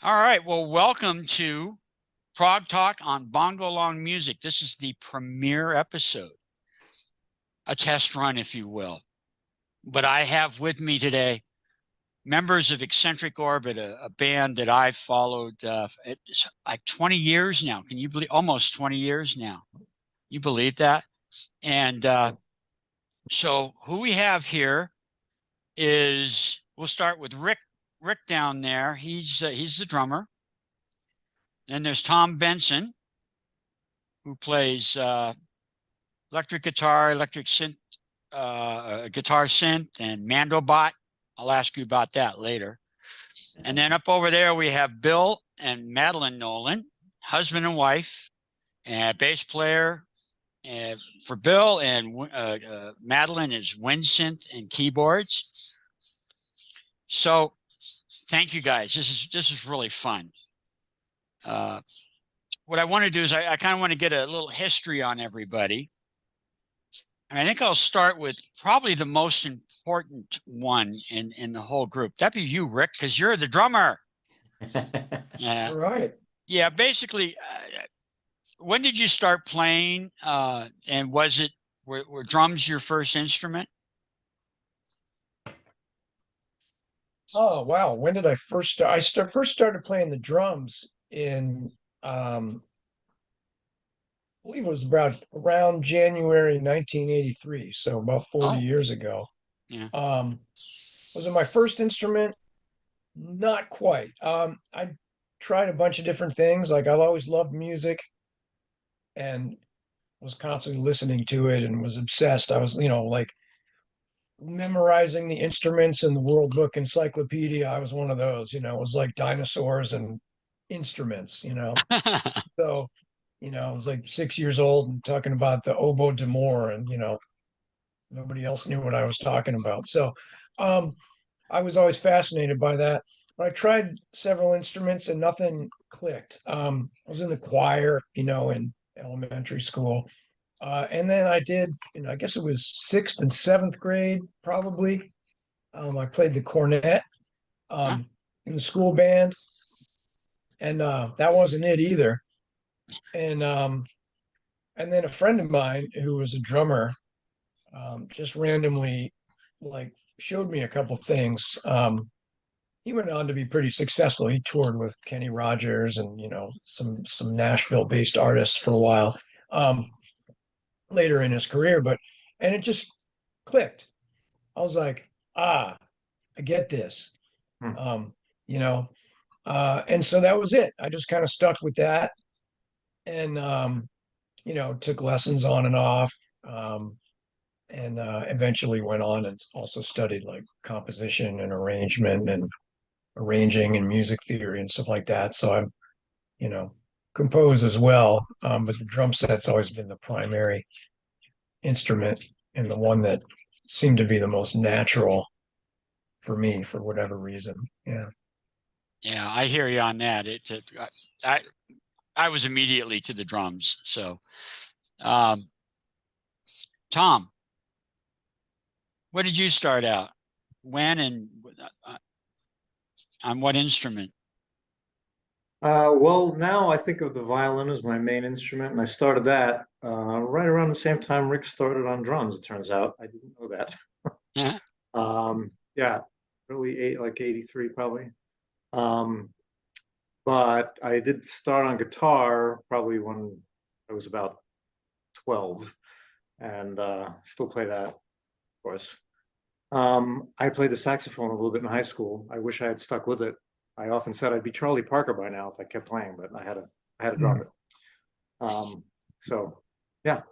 All right. Well, welcome to Prog Talk on bongolongmusic. This is the premiere episode, a test run, if you will. But I have with me today members of Eccentric Orbit, a band that I've followed it's like 20 years now. Can you believe? Almost 20 years now. You believe that? And so who we have here is, we'll start with Rick. Rick down there. He's the drummer. Then there's Tom Benson, who plays electric guitar, electric synth, guitar synth, and mandobot. I'll ask you about that later. And then up over there, we have Bill and Madeleine Noland, husband and wife, and bass player for Bill, and Madeleine is wind synth and keyboards. So thank you guys. This is really fun. What I want to do is I kind of want to get a little history on everybody. And I think I'll start with probably the most important one in the whole group. That'd be you, Rick, because you're the drummer. Yeah. Right. Yeah. Basically, when did you start playing? And were drums your first instrument? Oh, wow. When did I first start? I first started playing the drums in, I believe it was around January 1983. So about 40 years ago. Yeah. Was it my first instrument? Not quite. I tried a bunch of different things. Like I've always loved music and was constantly listening to it and was obsessed. I was, like memorizing the instruments in the World Book Encyclopedia. I was one of those, it was like dinosaurs and instruments. So, I was like 6 years old and talking about the oboe d'amore, and nobody else knew what I was talking about. So I was always fascinated by that. But I tried several instruments and nothing clicked. I was in the choir, in elementary school. And then I did, I guess it was sixth and seventh grade, probably. I played the cornet in the school band, and that wasn't it either. And then a friend of mine who was a drummer just randomly like showed me a couple things. He went on to be pretty successful. He toured with Kenny Rogers and some Nashville-based artists for a while. Later in his career, and it just clicked. I was like, I get this. And so that was it. I just kind of stuck with that, and took lessons on and off, and eventually went on and also studied like composition and arrangement and arranging and music theory and stuff like that. So I'm compose as well, but the drum set's always been the primary instrument and the one that seemed to be the most natural for me for whatever reason. Yeah, I hear you on that. I was immediately to the drums. So Tom, what did you start out? When and on what instrument? Well, now I think of the violin as my main instrument, and I started that right around the same time Rick started on drums, it turns out. I didn't know that. Yeah. Yeah, early like 83 probably. But I did start on guitar probably when I was about 12, and still play that, of course. I played the saxophone a little bit in high school. I wish I had stuck with it. I often said I'd be Charlie Parker by now if I kept playing, but I had to drop it. So yeah,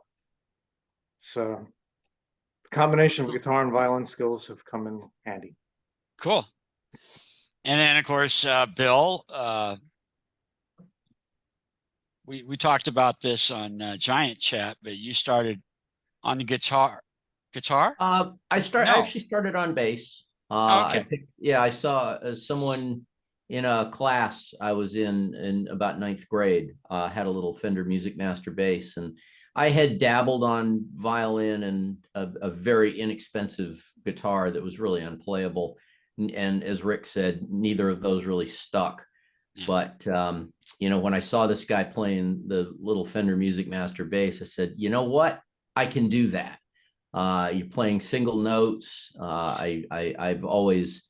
it's the combination of guitar and violin skills have come in handy. Cool. And then of course, Bill, we talked about this on Giant Chat, but you started on the guitar. I actually started on bass. Okay. I saw someone in a class I was in about ninth grade, had a little Fender Music Master bass, and I had dabbled on violin and a very inexpensive guitar that was really unplayable. And as Rick said, neither of those really stuck. But when I saw this guy playing the little Fender Music Master bass, I said, you know what? I can do that. You're playing single notes. I've always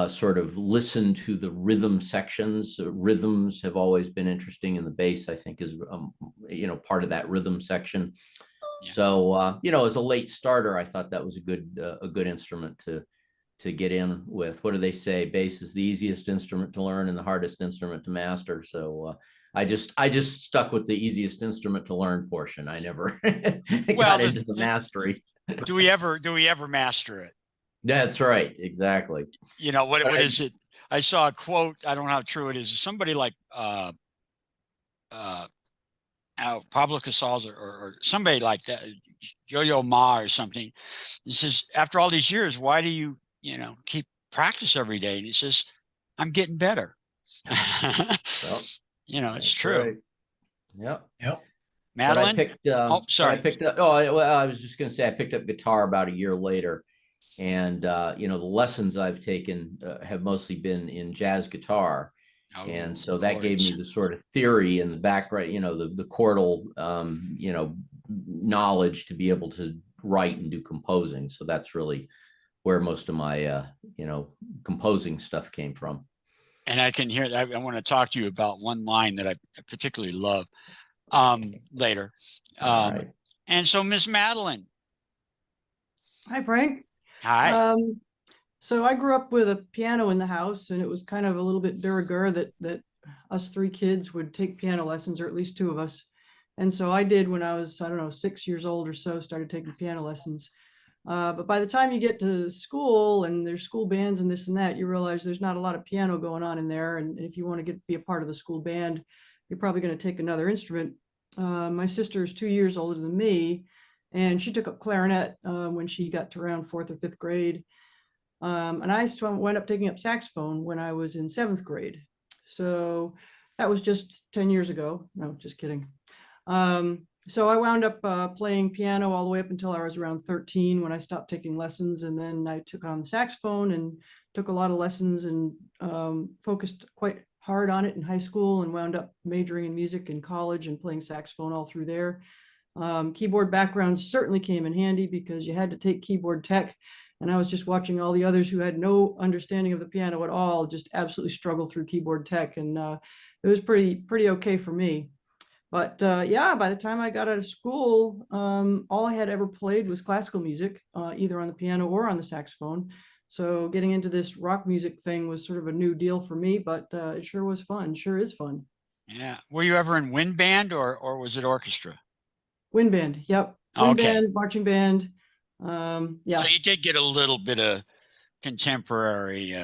sort of listened to the rhythm sections. Rhythms have always been interesting, in the bass, I think, is part of that rhythm section. Yeah. So as a late starter, I thought that was a good instrument to get in with. What do they say? Bass is the easiest instrument to learn and the hardest instrument to master. So I just stuck with the easiest instrument to learn portion. I never got into the mastery. Do we ever master it? That's right. Exactly. What is it? I saw a quote. I don't know how true it is. Somebody like Pablo Casals or somebody like that, Yo-Yo Ma or something. He says, after all these years, why do you keep practice every day? And he says, I'm getting better. Well, it's true. Right. Yep. Madeleine? Sorry. I was just going to say, I picked up guitar about a year later. And, the lessons I've taken have mostly been in jazz guitar. Oh, and so that gave me the sort of theory and the background, the chordal, knowledge to be able to write and do composing. So that's really where most of my, composing stuff came from. And I can hear that. I want to talk to you about one line that I particularly love later. Right. And so, Miss Madeleine. Hi, Frank. Hi. So I grew up with a piano in the house, and it was kind of a little bit de rigueur that us three kids would take piano lessons, or at least two of us. And so I did when I was, 6 years old or so, started taking piano lessons. But by the time you get to school and there's school bands and this and that, you realize there's not a lot of piano going on in there. And if you want to be a part of the school band, you're probably going to take another instrument. My sister is 2 years older than me, and she took up clarinet when she got to around 4th or 5th grade. And I went up taking up saxophone when I was in 7th grade. So that was just 10 years ago. No, just kidding. So I wound up playing piano all the way up until I was around 13 when I stopped taking lessons. And then I took on the saxophone and took a lot of lessons and focused quite hard on it in high school, and wound up majoring in music in college and playing saxophone all through there. Keyboard background certainly came in handy because you had to take keyboard tech. And I was just watching all the others who had no understanding of the piano at all, just absolutely struggle through keyboard tech. And it was pretty okay for me. But by the time I got out of school, all I had ever played was classical music, either on the piano or on the saxophone. So getting into this rock music thing was sort of a new deal for me, but it sure was fun. Sure is fun. Yeah. Were you ever in wind band or was it orchestra? Wind band. Yep. Wind band, marching band. Yeah. So you did get a little bit of contemporary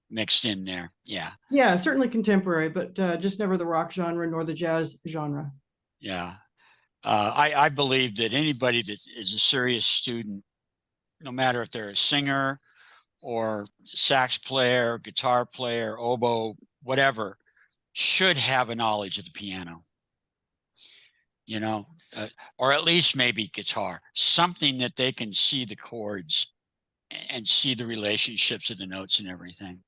mixed in there. Yeah. Yeah, certainly contemporary, but just never the rock genre nor the jazz genre. Yeah. I believe that anybody that is a serious student, no matter if they're a singer or sax player, guitar player, oboe, whatever, should have a knowledge of the piano. Or at least maybe guitar, something that they can see the chords and see the relationships of the notes and everything.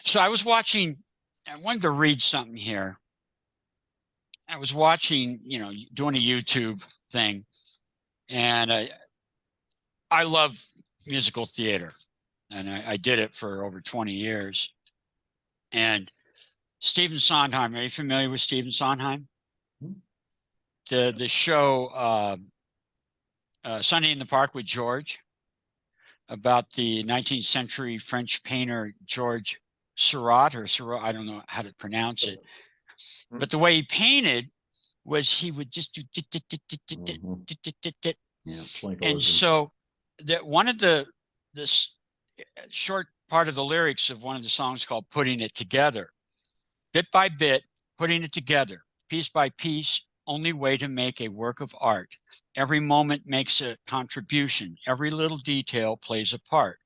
So I wanted to read something here. I was watching, doing a YouTube thing, and I love musical theater, and I did it for over 20 years. And Stephen Sondheim, are you familiar with Stephen Sondheim? The show Sunday in the Park with George, about the 19th century French painter George Seurat, I don't know how to pronounce it, but the way he painted was he would just do and so that one of this short part of the lyrics of one of the songs called Putting It Together, bit by bit, putting it together, piece by piece, only way to make a work of art. Every moment makes a contribution. Every little detail plays a part.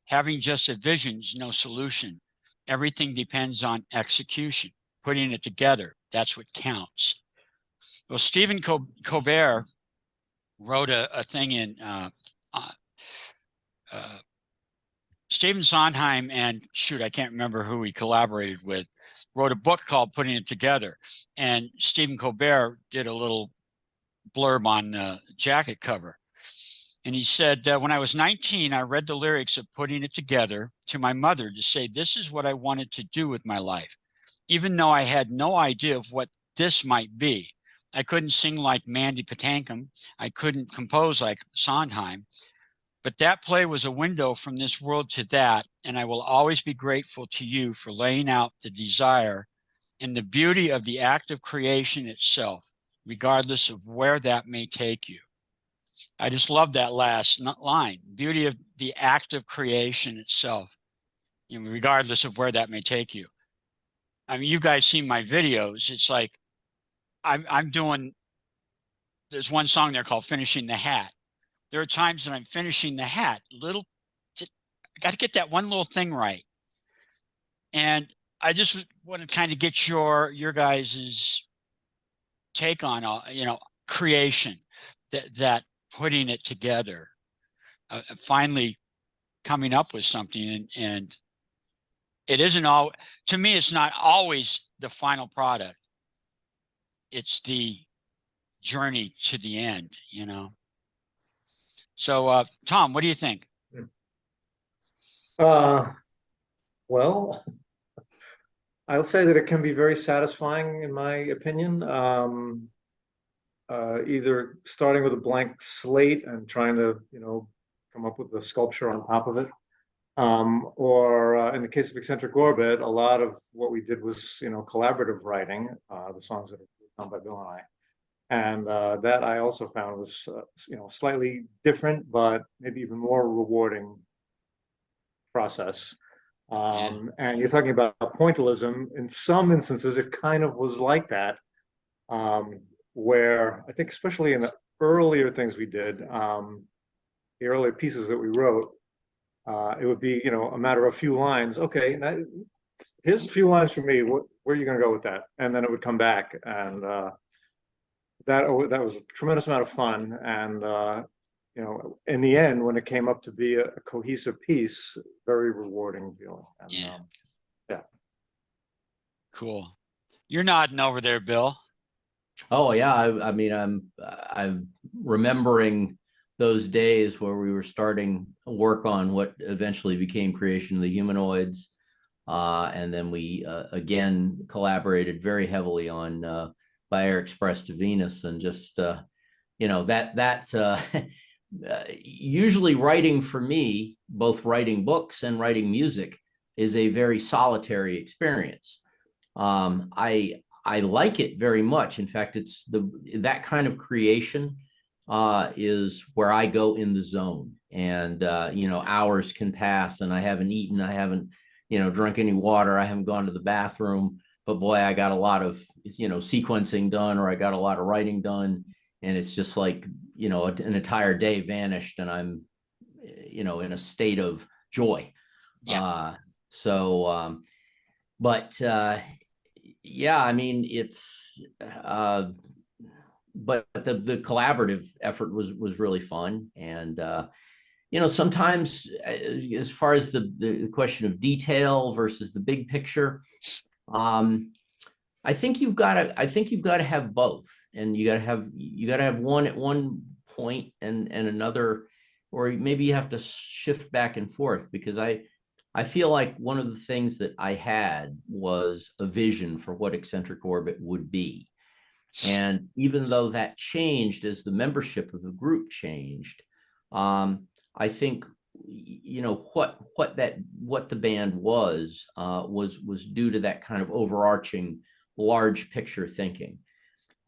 Having just a vision's no solution. Everything depends on execution. Putting it together, that's what counts. Well, Stephen Colbert Stephen Sondheim and shoot, I can't remember who he collaborated with, wrote a book called Putting It Together. And Stephen Colbert did a little blurb on the jacket cover. And he said, when I was 19, I read the lyrics of Putting It Together to my mother to say, this is what I wanted to do with my life, even though I had no idea of what this might be. I couldn't sing like Mandy Patinkin. I couldn't compose like Sondheim. But that play was a window from this world to that, and I will always be grateful to you for laying out the desire and the beauty of the act of creation itself, regardless of where that may take you. I just love that last line, beauty of the act of creation itself, you know, regardless of where that may take you. I mean, you guys see my videos. It's like I'm doing, there's one song there called Finishing the Hat. There are times that I'm finishing the hat, I got to get that one little thing right. And I just want to kind of get your guys's take on, you know, creation, that putting it together, finally coming up with something. And it isn't all, to me, it's not always the final product. It's the journey to the end, you know? So, Tom, what do you think? Well, I'll say that it can be very satisfying, in my opinion. Either starting with a blank slate and trying to, you know, come up with a sculpture on top of it. Or in the case of Eccentric Orbit, a lot of what we did was, you know, collaborative writing, the songs that are done by Bill and I. And that I also found was, you know, slightly different, but maybe even more rewarding process. And you're talking about pointillism. In some instances, it kind of was like that, where I think, especially in the earlier things we did, the earlier pieces that we wrote, it would be, you know, a matter of a few lines. Okay, now, here's a few lines for me. Where are you going to go with that? And then it would come back, and that was a tremendous amount of fun. And you know, in the end, when it came up to be a cohesive piece, very rewarding feeling. And, yeah. Cool. You're nodding over there, Bill. Oh yeah, I mean, I'm remembering those days where we were starting work on what eventually became Creation of the Humanoids, and then we again collaborated very heavily on By Air Express to Venus, and just you know, that usually writing for me, both writing books and writing music, is a very solitary experience. I like it very much. In fact, it's that kind of creation is where I go in the zone, and you know, hours can pass and I haven't eaten, I haven't, you know, drunk any water, I haven't gone to the bathroom, but boy, I got a lot of, you know, sequencing done, or I got a lot of writing done, and it's just like, you know, an entire day vanished, and I'm, you know, in a state of joy. Yeah. But yeah, I mean, it's but the collaborative effort was really fun. And you know, sometimes as far as the question of detail versus the big picture, I think you've got to have both, and you got to have one at one point and another, or maybe you have to shift back and forth, because I feel like one of the things that I had was a vision for what Eccentric Orbit would be. And even though that changed as the membership of the group changed, I think, you know, what the band was due to that kind of overarching large picture thinking.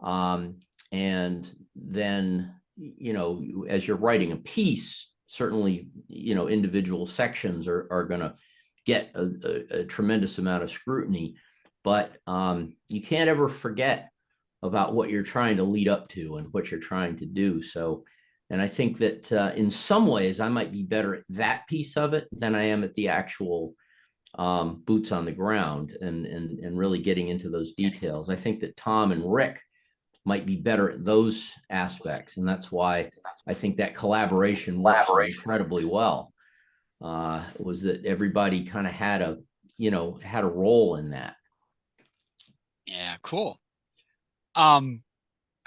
And then, you know, as you're writing a piece, certainly, you know, individual sections are going to get a tremendous amount of scrutiny, but you can't ever forget about what you're trying to lead up to and what you're trying to do. So, and I think that in some ways I might be better at that piece of it than I am at the actual boots on the ground and really getting into those details. I think that Tom and Rick might be better at those aspects, and that's why I think that collaboration works incredibly well. was that everybody kind of had a, had a role in that. Yeah, cool. I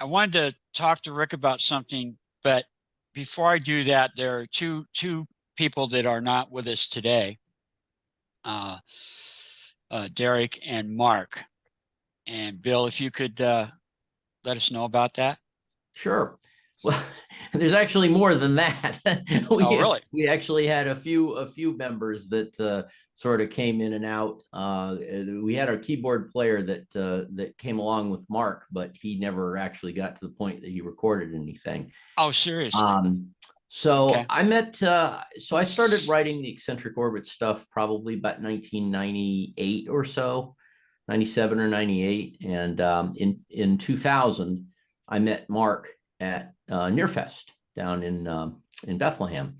wanted to talk to Rick about something, but before I do that, there are two people that are not with us today. Derek and Mark. And Bill, if you could let us know about that. Sure. Well, there's actually more than that. Really? We actually had a few members that sort of came in and out. We had our keyboard player that came along with Mark, but he never actually got to the point that he recorded anything. Oh, seriously? So Okay. I met, so I started writing the Eccentric Orbit stuff probably about 1998 or so, 97 or 98. And in 2000, I met Mark at Nearfest down in Bethlehem,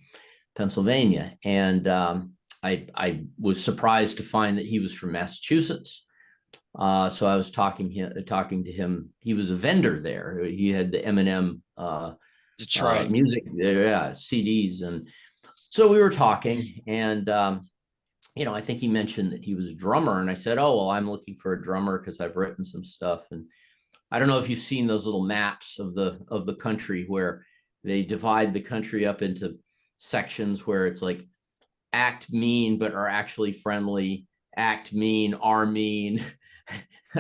Pennsylvania. And I was surprised to find that he was from Massachusetts. So I was talking to him. He was a vendor there. He had the M&M That's right. music, CDs. And so we were talking, and I think he mentioned that he was a drummer, and I said, oh, well, I'm looking for a drummer because I've written some stuff. And I don't know if you've seen those little maps of the country where they divide the country up into sections where it's like act mean but are actually friendly, act mean, are mean,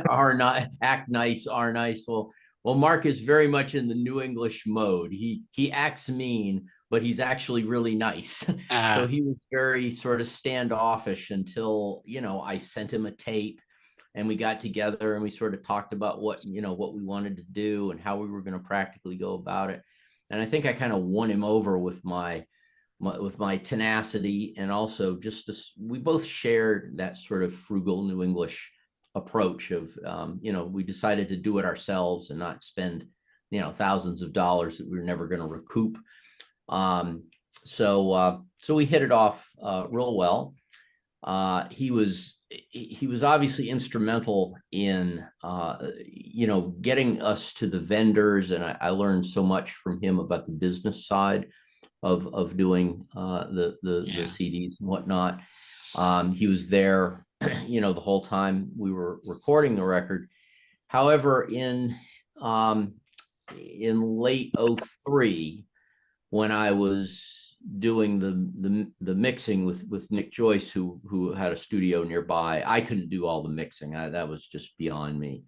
are not, act nice, are nice. Well, Mark is very much in the New English mode. He acts mean, but he's actually really nice. So he was very sort of standoffish until, I sent him a tape and we got together and we sort of talked about what we wanted to do and how we were going to practically go about it. And I think I kind of won him over with my tenacity, and also we both shared that sort of frugal New English approach of, we decided to do it ourselves and not spend, thousands of dollars that we were never going to recoup. So we hit it off real well. He was obviously instrumental in, getting us to the vendors. And I learned so much from him about the business side of doing the CDs and whatnot. He was there, the whole time we were recording the record. However, in late 2003, when I was doing the mixing with Nick Joyce, who had a studio nearby, I couldn't do all the mixing. That was just beyond me.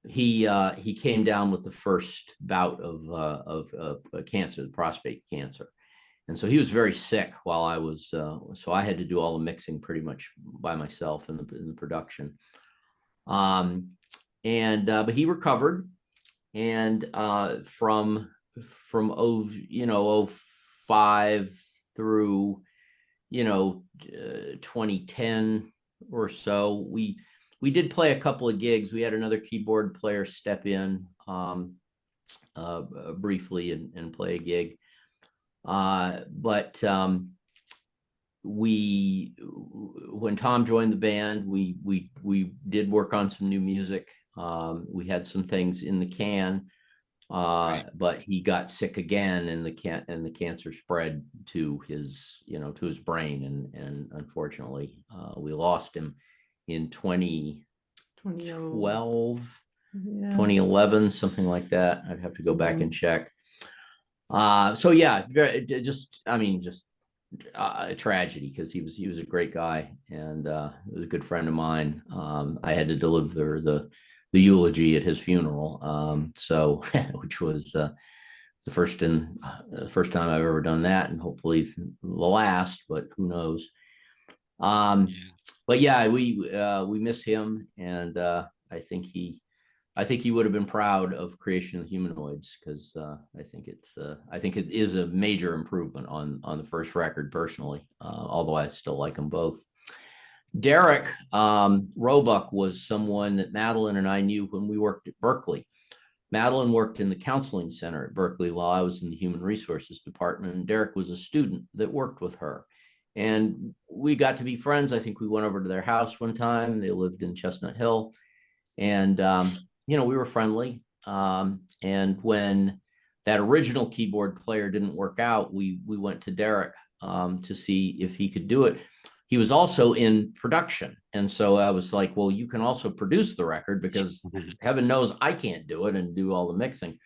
He came down with the first bout of cancer, the prostate cancer. And so he was very sick while I was, so I had to do all the mixing pretty much by myself in the production. But he recovered, and from 05 through 2010 or so, we did play a couple of gigs. We had another keyboard player step in briefly and play a gig. But when Tom joined the band, we did work on some new music. We had some things in the can, Right. but he got sick again, and the cancer spread to his brain, and unfortunately, we lost him in 2012, 2011, something like that. I'd have to go back and check. So yeah, just a tragedy, because he was a great guy, and was a good friend of mine. I had to deliver the eulogy at his funeral, so which was the first time I've ever done that, and hopefully the last, but who knows. But yeah, we miss him, and I think he would have been proud of Creation of the Humanoids, because I think it is a major improvement on the first record personally, although I still like them both. Derek Roebuck was someone that Madeleine and I knew when we worked at Berkeley. Madeleine worked in the counseling center at Berkeley while I was in the human resources department, and Derek was a student that worked with her. And we got to be friends. I think we went over to their house one time. They lived in Chestnut Hill, and we were friendly. And when that original keyboard player didn't work out, we went to Derek to see if he could do it. He was also in production. And so I was like, well, you can also produce the record, because heaven knows I can't do it and do all the mixing.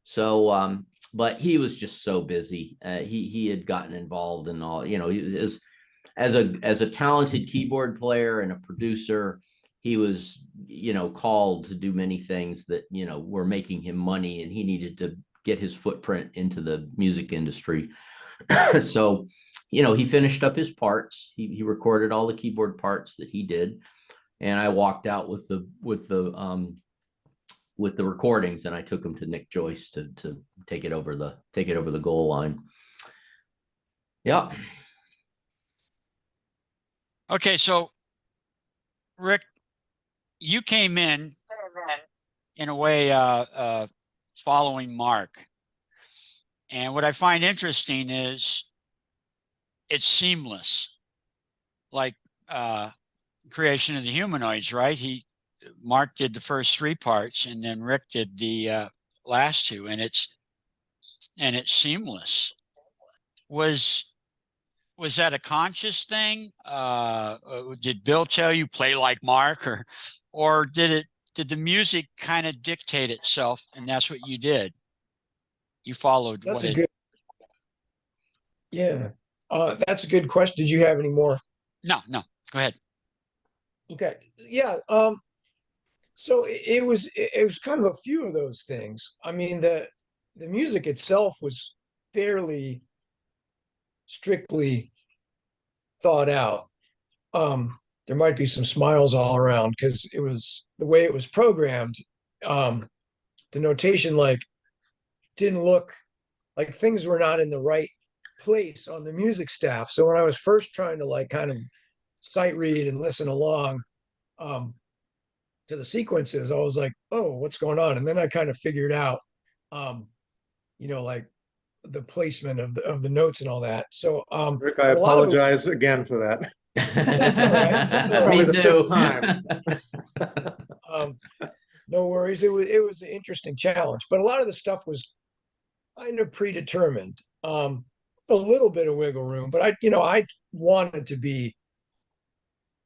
So, but he was just so busy. He had gotten involved in all, you know, as a talented keyboard player and a producer, he was, you know, called to do many things that, you know, were making him money, and he needed to get his footprint into the music industry. So, you know, he finished up his parts. He recorded all the keyboard parts that he did, and I walked out with the recordings, and I took them to Nick Joyce to take it over the goal line. Yeah. Okay, so Rick, you came in a way following Mark. And what I find interesting is it's seamless, like Creation of the Humanoids, right? Mark did the first 3 parts, and then Rick did the last 2, and it's seamless. Was that a conscious thing? Did Bill tell you play like Mark, or did the music kind of dictate itself, and that's what you did? You followed That's what a good. Yeah, that's a good question. Did you have any more? No, go ahead. Okay. Yeah. So it was kind of a few of those things. I mean, the music itself was fairly strictly thought out. There might be some smiles all around because it was the way it was programmed. The notation like didn't look like things were not in the right place on the music staff. So when I was first trying to like kind of sight read and listen along to the sequences, I was like, oh, what's going on? And then I kind of figured out, you know, like the placement of the notes and all that. So Rick, I apologize again for that. That's all right. That's all right. Me Probably the too. 5th time. No worries. It was an interesting challenge, but a lot of the stuff was kind of predetermined. A little bit of wiggle room, but I wanted to be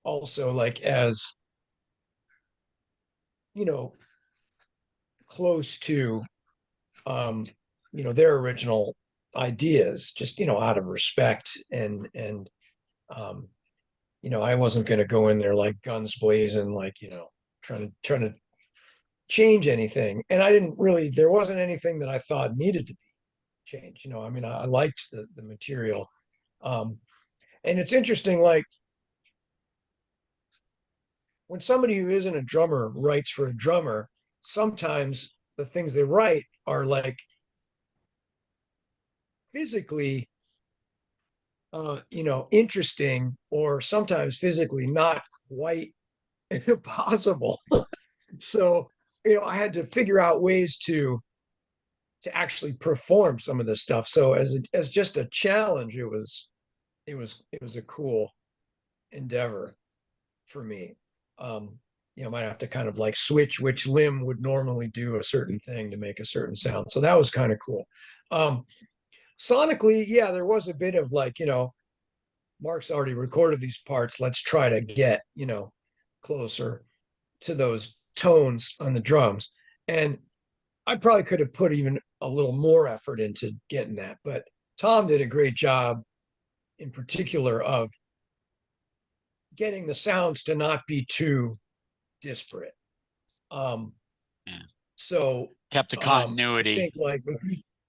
also like as close to their original ideas, just out of respect and I wasn't going to go in there like guns blazing, like trying to change anything. And there wasn't anything that I thought needed to be changed. I mean, I liked the material. And it's interesting, like when somebody who isn't a drummer writes for a drummer, sometimes the things they write are like physically interesting, or sometimes physically not quite possible. So I had to figure out ways to actually perform some of this stuff. So as just a challenge, it was a cool endeavor for me. Might have to kind of like switch which limb would normally do a certain thing to make a certain sound. So that was kind of cool. Sonically, yeah, there was a bit of like, Mark's already recorded these parts. Let's try to get, closer to those tones on the drums. And I probably could have put even a little more effort into getting that, but Tom did a great job in particular of getting the sounds to not be too disparate. So kept the continuity. I think like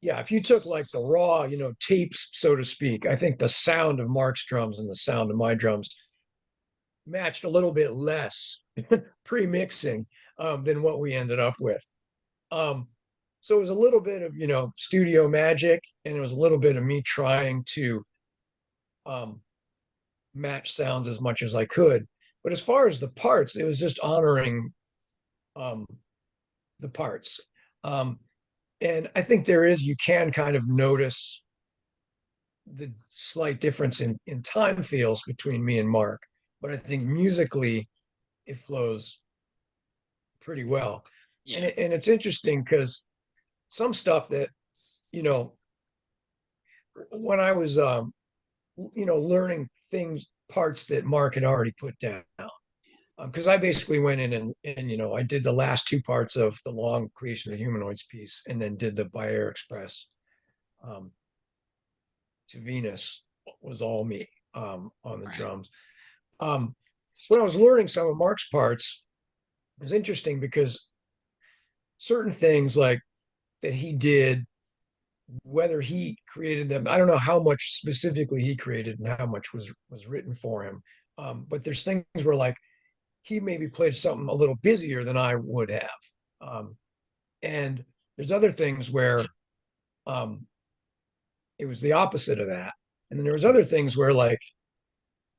if you took like the raw, tapes, so to speak, I think the sound of Mark's drums and the sound of my drums matched a little bit less pre-mixing than what we ended up with. So it was a little bit of, studio magic, and it was a little bit of me trying to match sounds as much as I could. But as far as the parts, it was just honoring the parts. And I think you can kind of notice the slight difference in time feels between me and Mark. But I think musically, it flows pretty well. Yeah. And it's interesting because some stuff that you know, when I was, learning parts that Mark had already put down. Because I basically went in and I did the last two parts of the long Creation of the Humanoids piece, and then did the By Air Express to Venus was all me on the drums. When I was learning some of Mark's parts, it was interesting because certain things like that he did, whether he created them, I don't know how much specifically he created and how much was written for him. But there's things where like he maybe played something a little busier than I would have. And there's other things where it was the opposite of that. And then there was other things where like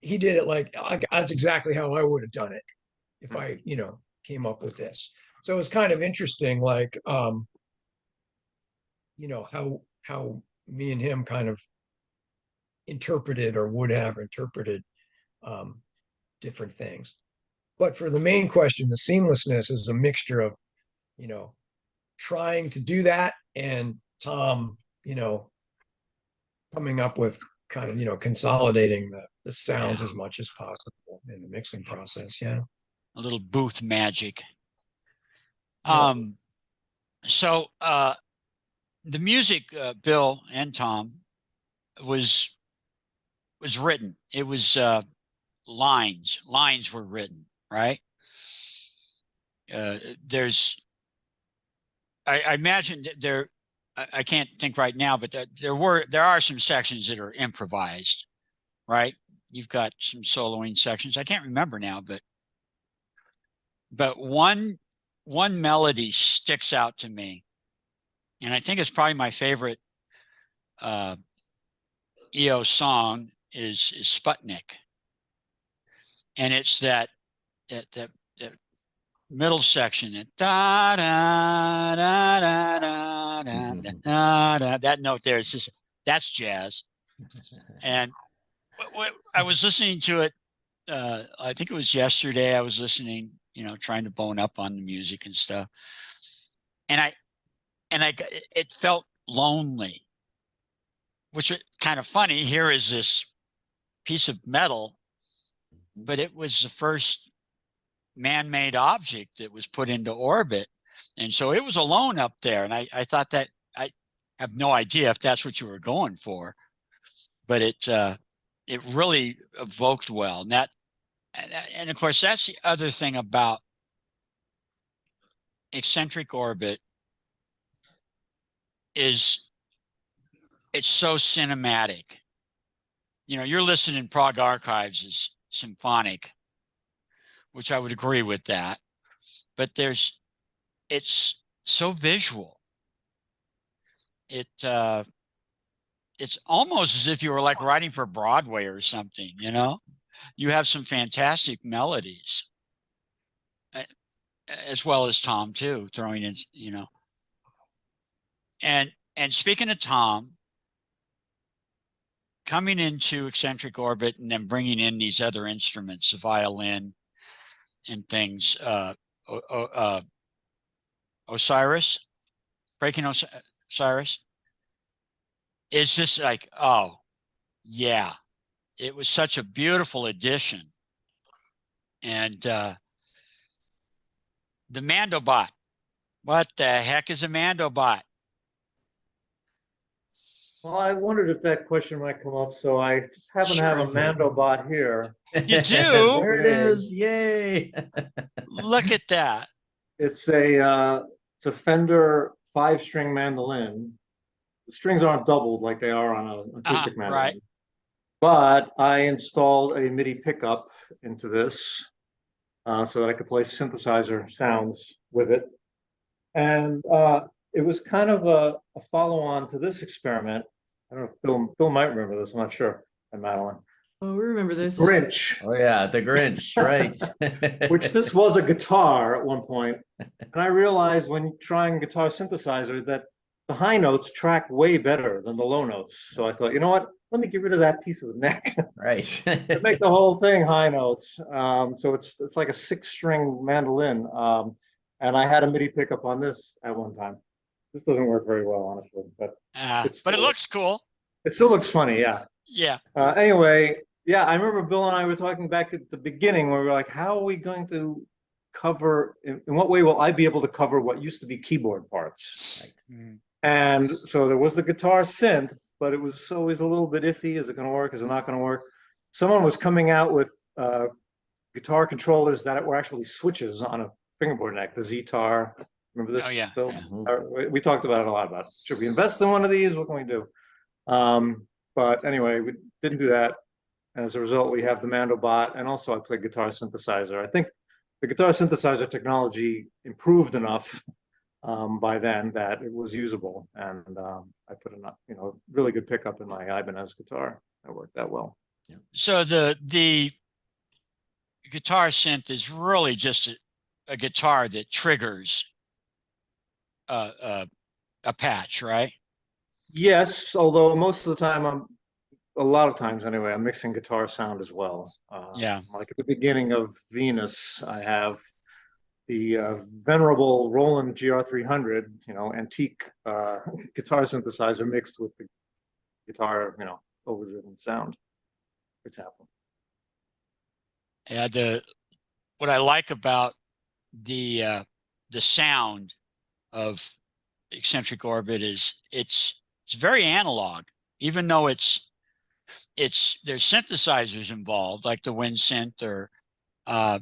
he did it like that's exactly how I would have done it if I, came up with this. So it was kind of interesting, like how me and him kind of interpreted or would have interpreted different things. But for the main question, the seamlessness is a mixture of, trying to do that and Tom, coming up with kind of, consolidating the sounds as much as possible in the mixing process. Yeah. A little booth magic. Yeah. So the music, Bill and Tom, was written. It was lines. Lines were written, right? I imagine that there. I can't think right now, but there are some sections that are improvised, right? You've got some soloing sections. I can't remember now, but one melody sticks out to me, and I think it's probably my favorite EO song is Sputnik, and it's that middle section, da da da da da da da. That note there, it's just that's jazz. And I was listening to it. I think it was yesterday. I was listening, trying to bone up on the music and stuff. And it felt lonely, which is kind of funny. Here is this piece of metal, but it was the first man-made object that was put into orbit. And so it was alone up there. And I thought that, I have no idea if that's what you were going for, but it really evoked well. And of course, that's the other thing about Eccentric Orbit is it's so cinematic. You're listening Prog Archives is symphonic, which I would agree with that, but it's so visual. It's almost as if you were like writing for Broadway or something, You have some fantastic melodies, as well as Tom too, throwing in, And speaking of Tom, coming into Eccentric Orbit and then bringing in these other instruments, the violin and things, Osiris, breaking Osiris, is just like, oh, yeah. It was such a beautiful addition. And the Mandobot. What the heck is a Mandobot? Well, I wondered if that question might come up, so I just happen to have a Sure. Mandobot here. You do? There it is. Yay. Look at that. It's a Fender 5-string mandolin. The strings aren't doubled like they are on an acoustic mandolin. Right. But I installed a MIDI pickup into this so that I could play synthesizer sounds with it. And it was kind of a follow-on to this experiment. I don't know if Bill might remember this, I'm not sure, and Madeline. Oh, we remember this. Grinch. Oh yeah, the Grinch, right? Which this was a guitar at one point. And I realized when trying guitar synthesizer that the high notes track way better than the low notes. So I thought, you know what? Let me get rid of that piece of the neck. Right. To make the whole thing high notes. So it's like a 6-string mandolin. And I had a MIDI pickup on this at one time. This doesn't work very well, honestly, but but it still- looks cool. it still looks funny. Yeah. Yeah. Anyway, yeah, I remember Bill and I were talking back at the beginning where we were like, how are we going to cover, in what way will I be able to cover what used to be keyboard parts? Mm. And so there was the guitar synth, but it was always a little bit iffy. Is it going to work? Is it not going to work? Someone was coming out with guitar controllers that were actually switches on a fingerboard neck, the Z-Tar. Remember this, Oh, yeah, Bill? yeah. We talked about it a lot about, should we invest in one of these? What can we do? But anyway, we didn't do that. And as a result, we have the Mandobot, and also I play guitar synthesizer. I think the guitar synthesizer technology improved enough by then that it was usable, and I put a really good pickup in my Ibanez guitar. That worked that well. So the guitar synth is really just a guitar that triggers a patch, right? Yes, although most of the time a lot of times anyway, I'm mixing guitar sound as well. Yeah. Like at the beginning of Venus, I have the venerable Roland GR300, antique guitar synthesizer mixed with the guitar, overdriven sound, for example. Yeah, what I like about the sound of Eccentric Orbit is it's very analog, even though there's synthesizers involved, like the Wind Synth, or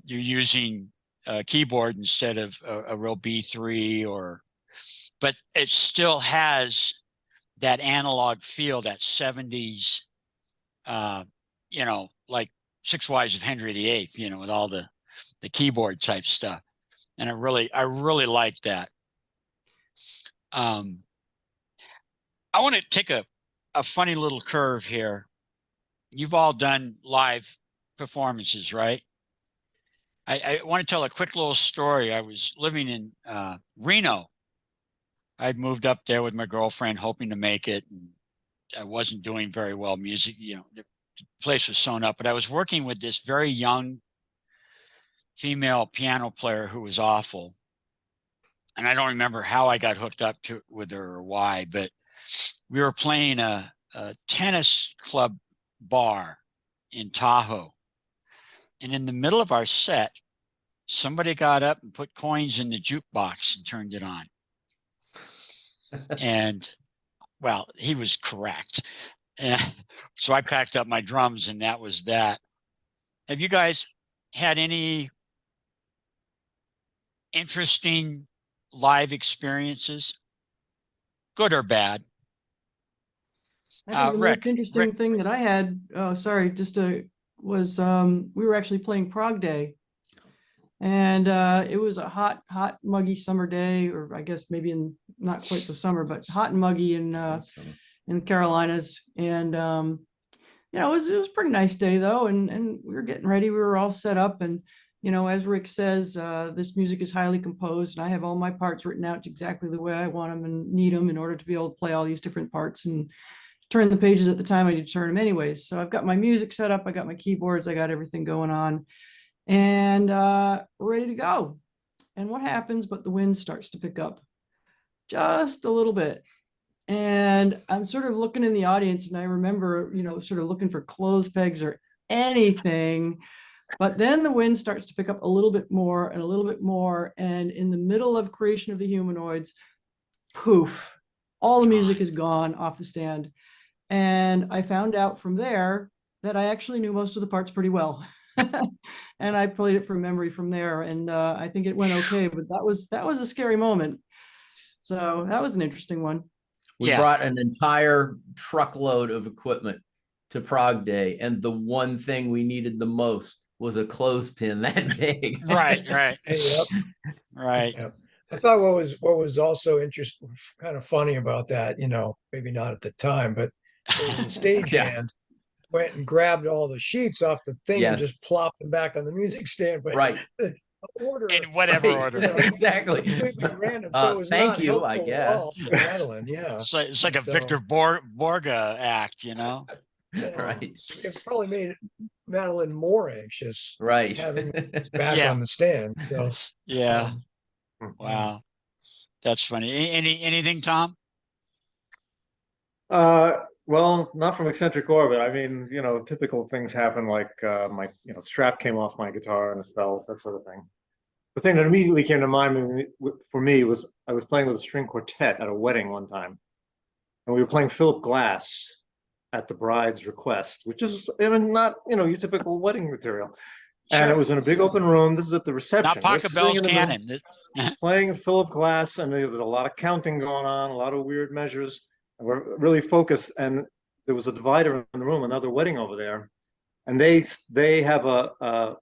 you're using a keyboard instead of a real B3, but it still has that analog feel, that 70s, like 6 Wives of Henry VIII, with all the keyboard type stuff. And I really like that. I want to take a funny little curve here. You've all done live performances, right? I want to tell a quick little story. I was living in Reno. I'd moved up there with my girlfriend, hoping to make it. And I wasn't doing very well music. The place was sewn up, but I was working with this very young female piano player who was awful. And I don't remember how I got hooked up with her or why, but we were playing a tennis club bar in Tahoe. And in the middle of our set, somebody got up and put coins in the jukebox and turned it on. And, well, he was correct. So I packed up my drums, and that was that. Have you guys had any interesting live experiences, good or bad? I think the Rick, most interesting thing that I had, was we were actually playing Prog Day. And it was a hot, muggy summer day, or I guess maybe not quite so summer, but hot and muggy in the Carolinas. And it was a pretty nice day though, and we were getting ready. We were all set up, and as Rick says, this music is highly composed, and I have all my parts written out exactly the way I want them and need them in order to be able to play all these different parts and turn the pages at the time I need to turn them anyways. So I've got my music set up, I got my keyboards, I got everything going on, and ready to go. And what happens but the wind starts to pick up just a little bit, and I'm sort of looking in the audience, and I remember sort of looking for clothes pegs or anything, but then the wind starts to pick up a little bit more and a little bit more, and in the middle of Creation of the Humanoids, poof, all the music is gone off the stand. And I found out from there that I actually knew most of the parts pretty well. And I played it from memory from there, and I think it went okay, but that was a scary moment. So that was an interesting one. We brought an entire truckload of equipment to Prog Day, and the one thing we needed the most was a clothespin that big. Right. Yep. Right. Yep. I thought what was also interesting, kind of funny about that, maybe not at the time, but the stagehand went and grabbed all the sheets off the thing and just plopped them back on the music stand. But order in whatever order. Exactly. Completely random. So it was thank not you, I helpful guess. at all for Madeleine. Yeah. It's like a Victor Borga act, Right. It probably made Madeleine more anxious. Right. Having it back on the stand. So yeah. Wow. That's funny. Anything, Tom? Well, not from Eccentric Orbit. I mean, typical things happen like my, strap came off my guitar and it fell, that sort of thing. The thing that immediately came to mind for me was I was playing with a string quartet at a wedding one time, and we were playing Philip Glass at the bride's request, which is not your typical wedding material. And it was in a big open room. This is at the reception. Not Pachelbel's Canon. Playing Philip Glass, and there was a lot of counting going on, a lot of weird measures. And we're really focused. And there was a divider in the room, another wedding over there, and they have a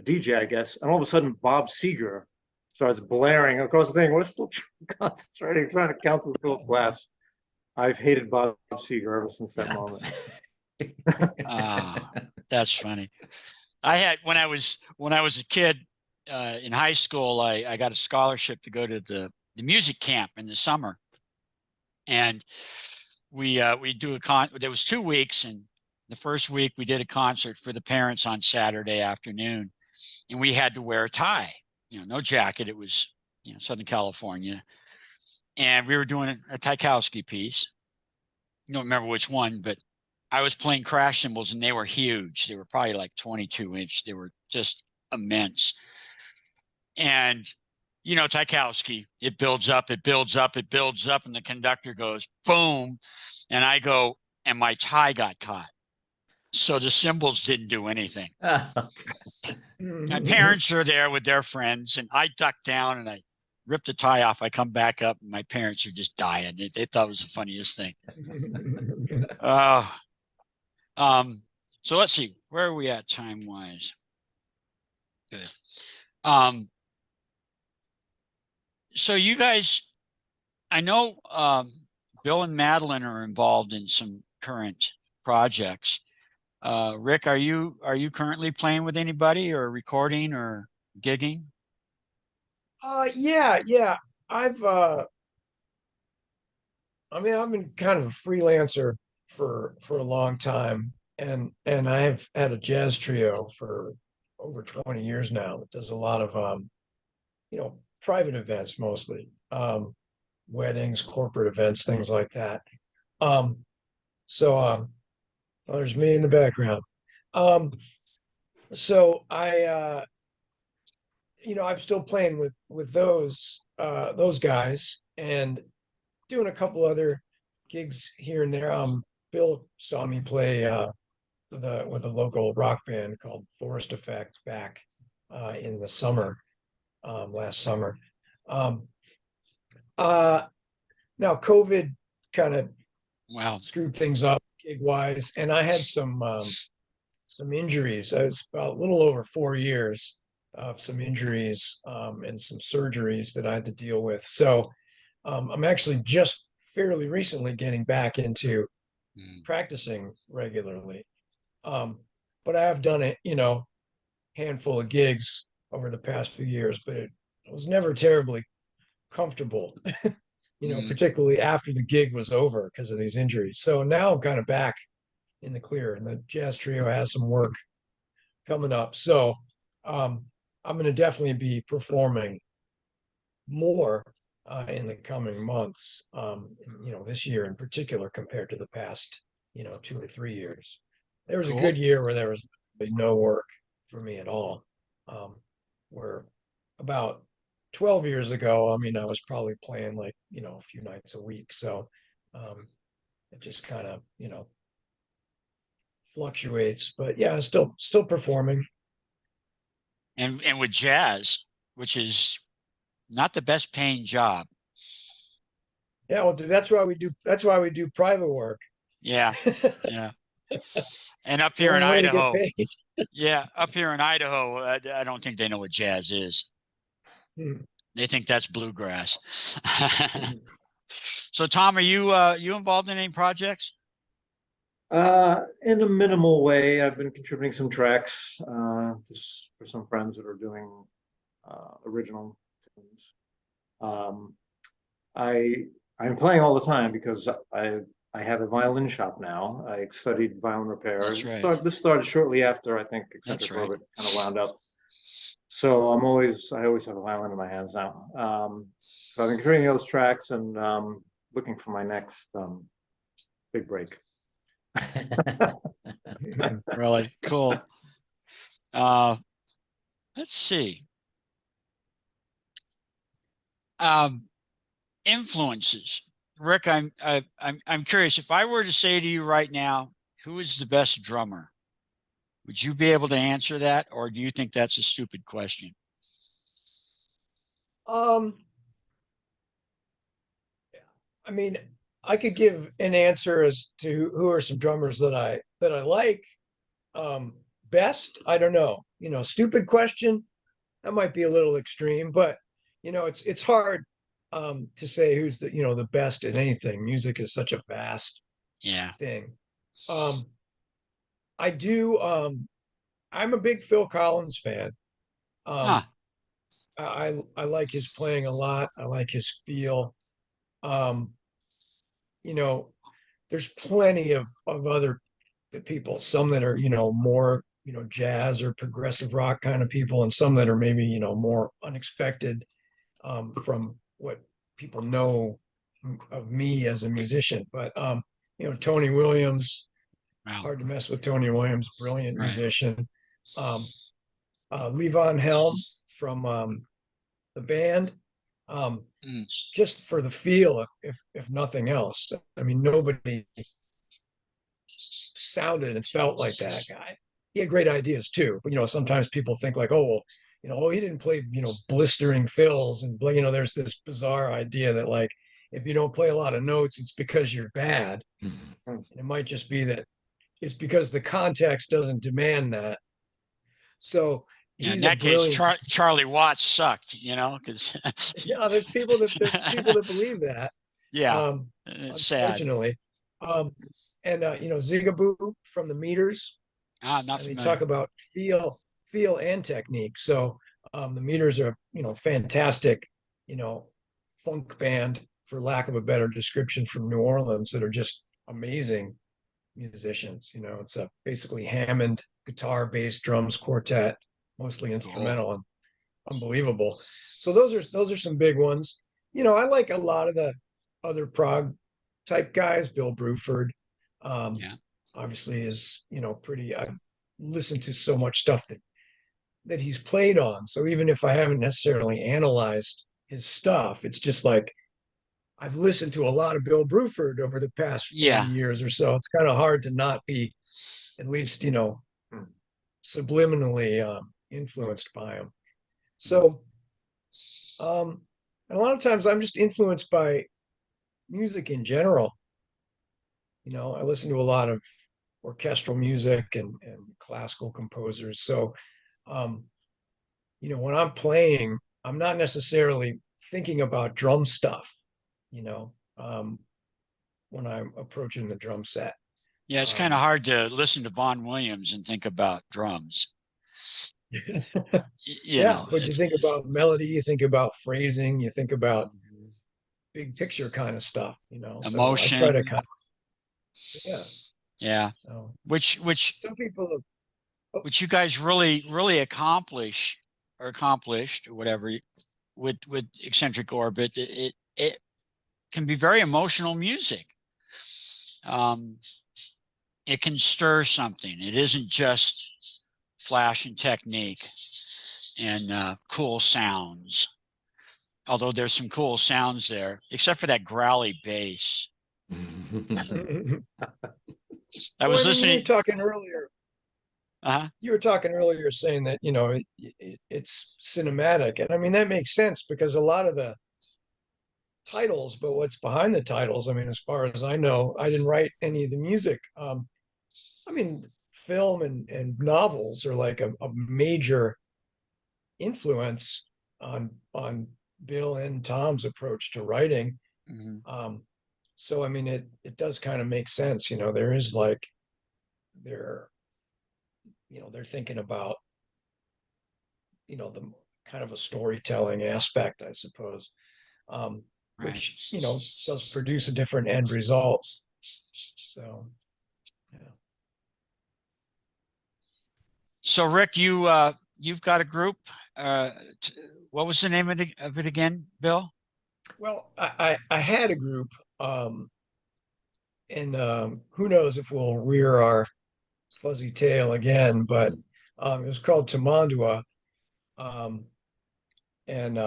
DJ, I guess. And all of a sudden, Bob Seger starts blaring across the thing. We're still concentrating, trying to count with Philip Glass. I've hated Bob Seger ever since that moment. That's funny. I had when I was a kid in high school, I got a scholarship to go to the music camp in the summer, and we do there was 2 weeks, and the first week we did a concert for the parents on Saturday afternoon, and we had to wear a tie, no jacket. It was Southern California, and we were doing a Tchaikovsky piece. I don't remember which one, but I was playing crash cymbals, and they were huge. They were probably like 22-inch. They were just immense. And, Tchaikovsky, it builds up, it builds up, it builds up, and the conductor goes, boom. And I go, and my tie got caught. So the cymbals didn't do anything. My parents are there with their friends, and I duck down, and I rip the tie off. I come back up, and my parents are just dying. They thought it was the funniest thing. So let's see, where are we at time wise? Good. So you guys, I know Bill and Madeleine are involved in some current projects. Rick, are you currently playing with anybody or recording or gigging? Yeah. I've been kind of a freelancer for a long time, and I've had a jazz trio for over 20 years now that does a lot of private events, mostly weddings, corporate events, things like that. So there's me in the background. So I'm still playing with those guys and doing a couple other gigs here and there. Bill saw me play with a local rock band called Forest Effect back in the summer, last summer. Now COVID kind of screwed things up gig wise, and I had some injuries. I was about a little over 4 years of some injuries and some surgeries that I had to deal with. So I'm actually just fairly recently getting back into practicing regularly. But I have done a handful of gigs over the past few years, but it was never terribly comfortable, particularly after the gig was over because of these injuries. So now I'm kind of back in the clear, and the jazz trio has some work coming up. So I'm going to definitely be performing more in the coming months, this year in particular compared to the past, 2 or 3 years. There was a good year where there was no work for me at all. Where about 12 years ago, I was probably playing like, a few nights a week. So it just kind of, fluctuates, but yeah, still performing. And with jazz, which is not the best paying job. Yeah, well, that's why we do private work. Yeah. And up here in Idaho, up here in Idaho, I don't think they know what jazz is. They think that's bluegrass. So, Tom, are you involved in any projects? In a minimal way, I've been contributing some tracks just for some friends that are doing original tunes. I'm playing all the time because I have a violin shop now. I studied violin repair. That's right. This started shortly after I think Eccentric Orbit kind of wound up. So I always have a violin in my hands now. So I've been creating those tracks and looking for my next big break. Really cool. Let's see. Influences. Rick, I'm curious. If I were to say to you right now, who is the best drummer? Would you be able to answer that, or do you think that's a stupid question? I mean, I could give an answer as to who are some drummers that I like. Best, I don't know. Stupid question. That might be a little extreme, but it's hard to say who's the best at anything. Music is such a vast Yeah. thing. I do. I'm a big Phil Collins fan. Huh. I like his playing a lot. I like his feel. Um, there's plenty of other people, some that are, more, jazz or progressive rock kind of people, and some that are maybe, more unexpected from what people know of me as a musician. But Tony Williams, Wow. hard to mess with Tony Williams, brilliant Right. musician. Levon Helm from the band. Just for the feel, if nothing else. I mean, nobody sounded and felt like that guy. He had great ideas too, but sometimes people think like, oh well, oh, he didn't play blistering fills, and there's this bizarre idea that like if you don't play a lot of notes, it's because you're bad. And it might just be that it's because the context doesn't demand that. So Yeah, in he's a that case, brilliant. Charlie Watts sucked, because Yeah, there's people that believe that. yeah, it's sad. Unfortunately. And Zigaboo from the Meters. Not I mean, familiar. talk about feel and technique. So the Meters are, fantastic, funk band, for lack of a better description, from New Orleans, that are just amazing musicians. It's a basically Hammond guitar, bass, drums quartet, mostly instrumental, and unbelievable. So those are some big ones. I like a lot of the other prog type guys. Bill Bruford, Yeah. obviously, is pretty. I listen to so much stuff that he's played on. So even if I haven't necessarily analyzed his stuff, it's just like I've listened to a lot of Bill Bruford over the past 40 Yeah. years or so. It's kind of hard to not be at least subliminally influenced by him. So and a lot of times I'm just influenced by music in general. I listen to a lot of orchestral music and classical composers. So when I'm playing, I'm not necessarily thinking about drum stuff, when I'm approaching the drum set. Yeah, it's kind of hard to listen to Vaughn Williams and think about drums. Yeah, but you think about melody, you think about phrasing, you think about big picture kind of stuff, Emotion. So I try to kind of, yeah. So Which some people which you guys really accomplished or whatever with Eccentric Orbit. It can be very emotional music. It can stir something. It isn't just flash and technique and cool sounds. Although there's some cool sounds there, except for that growly bass. I was listening. You were talking earlier. You were talking earlier saying that it's cinematic, and I mean that makes sense because a lot of the titles, but what's behind the titles, I mean, as far as I know, I didn't write any of the music. I mean, film and novels are like a major influence on Bill and Tom's approach to writing. So I mean, it does kind of make sense. There is like they're thinking about the kind of a storytelling aspect, I suppose, which does produce a different end result. So yeah. So Rick, you you've got a group. What was the name of it again, Bill? Well, I had a group, and who knows if we'll rear our fuzzy tail again, but it was called Tamandua. Um, and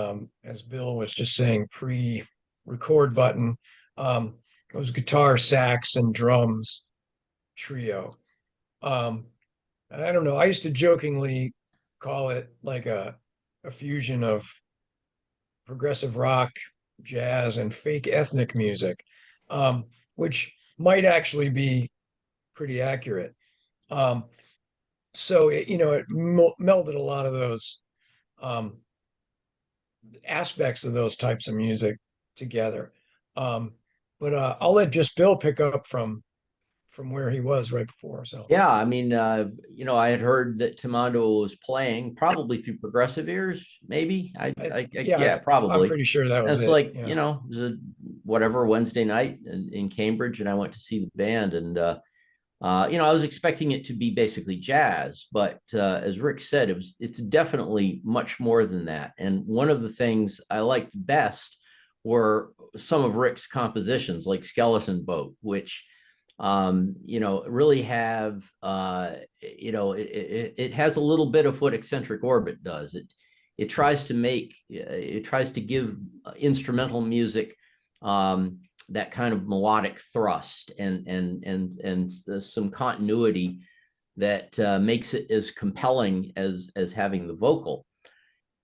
as Bill was just saying, pre-record button, it was guitar, sax, and drums trio. And I don't know, I used to jokingly call it like a fusion of progressive rock, jazz, and fake ethnic music, which might actually be pretty accurate. Um, so it melded a lot of those um, aspects of those types of music together. But I'll let just Bill pick up from where he was right before. So Yeah, I mean, I had heard that Tamandua was playing probably through Progressive Ears, maybe. Yeah, I'm probably. pretty sure that And was it's it. like, Yeah. it was a whatever Wednesday night in Cambridge, and I went to see the band, and I was expecting it to be basically jazz, but as Rick said, it's definitely much more than that. And one of the things I liked best were some of Rick's compositions, like Skeleton Boat, which really have it has a little bit of what Eccentric Orbit does. It tries to give instrumental music that kind of melodic thrust and some continuity that makes it as compelling as having the vocal.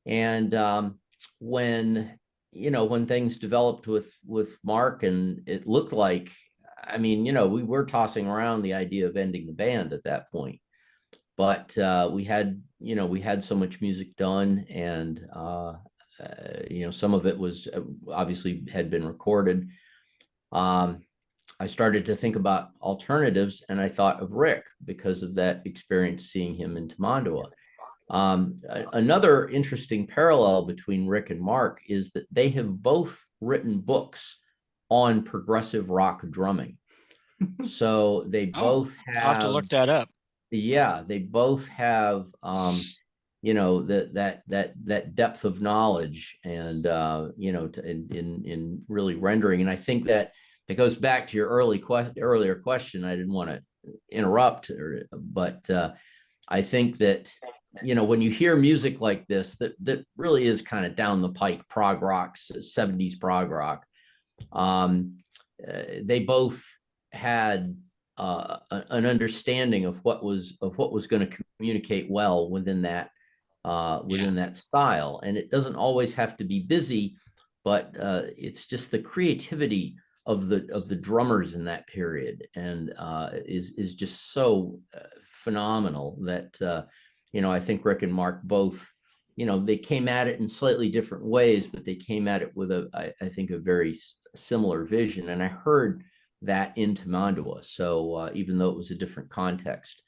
And when things developed with Mark, and it looked like, we were tossing around the idea of ending the band at that point, but we had so much music done, and some of it was obviously had been recorded. I started to think about alternatives, and I thought of Rick because of that experience seeing him in Tamandua. Another interesting parallel between Rick and Mark is that they have both written books on progressive rock drumming. So they both I'll have to look that up. Yeah, they both have that depth of knowledge, and in really rendering. And I think that it goes back to your earlier question. I didn't want to interrupt, but I think that when you hear music like this, that really is kind of down the pike prog rock, 70s prog rock. They both had an understanding of what was going to communicate well within that style. And it doesn't always have to be busy, but it's just the creativity of the drummers in that period, and is just so phenomenal that I think Rick and Mark both, they came at it in slightly different ways, but they came at it with I think a very similar vision. And I heard that in Tamandua. So even though it was a different context,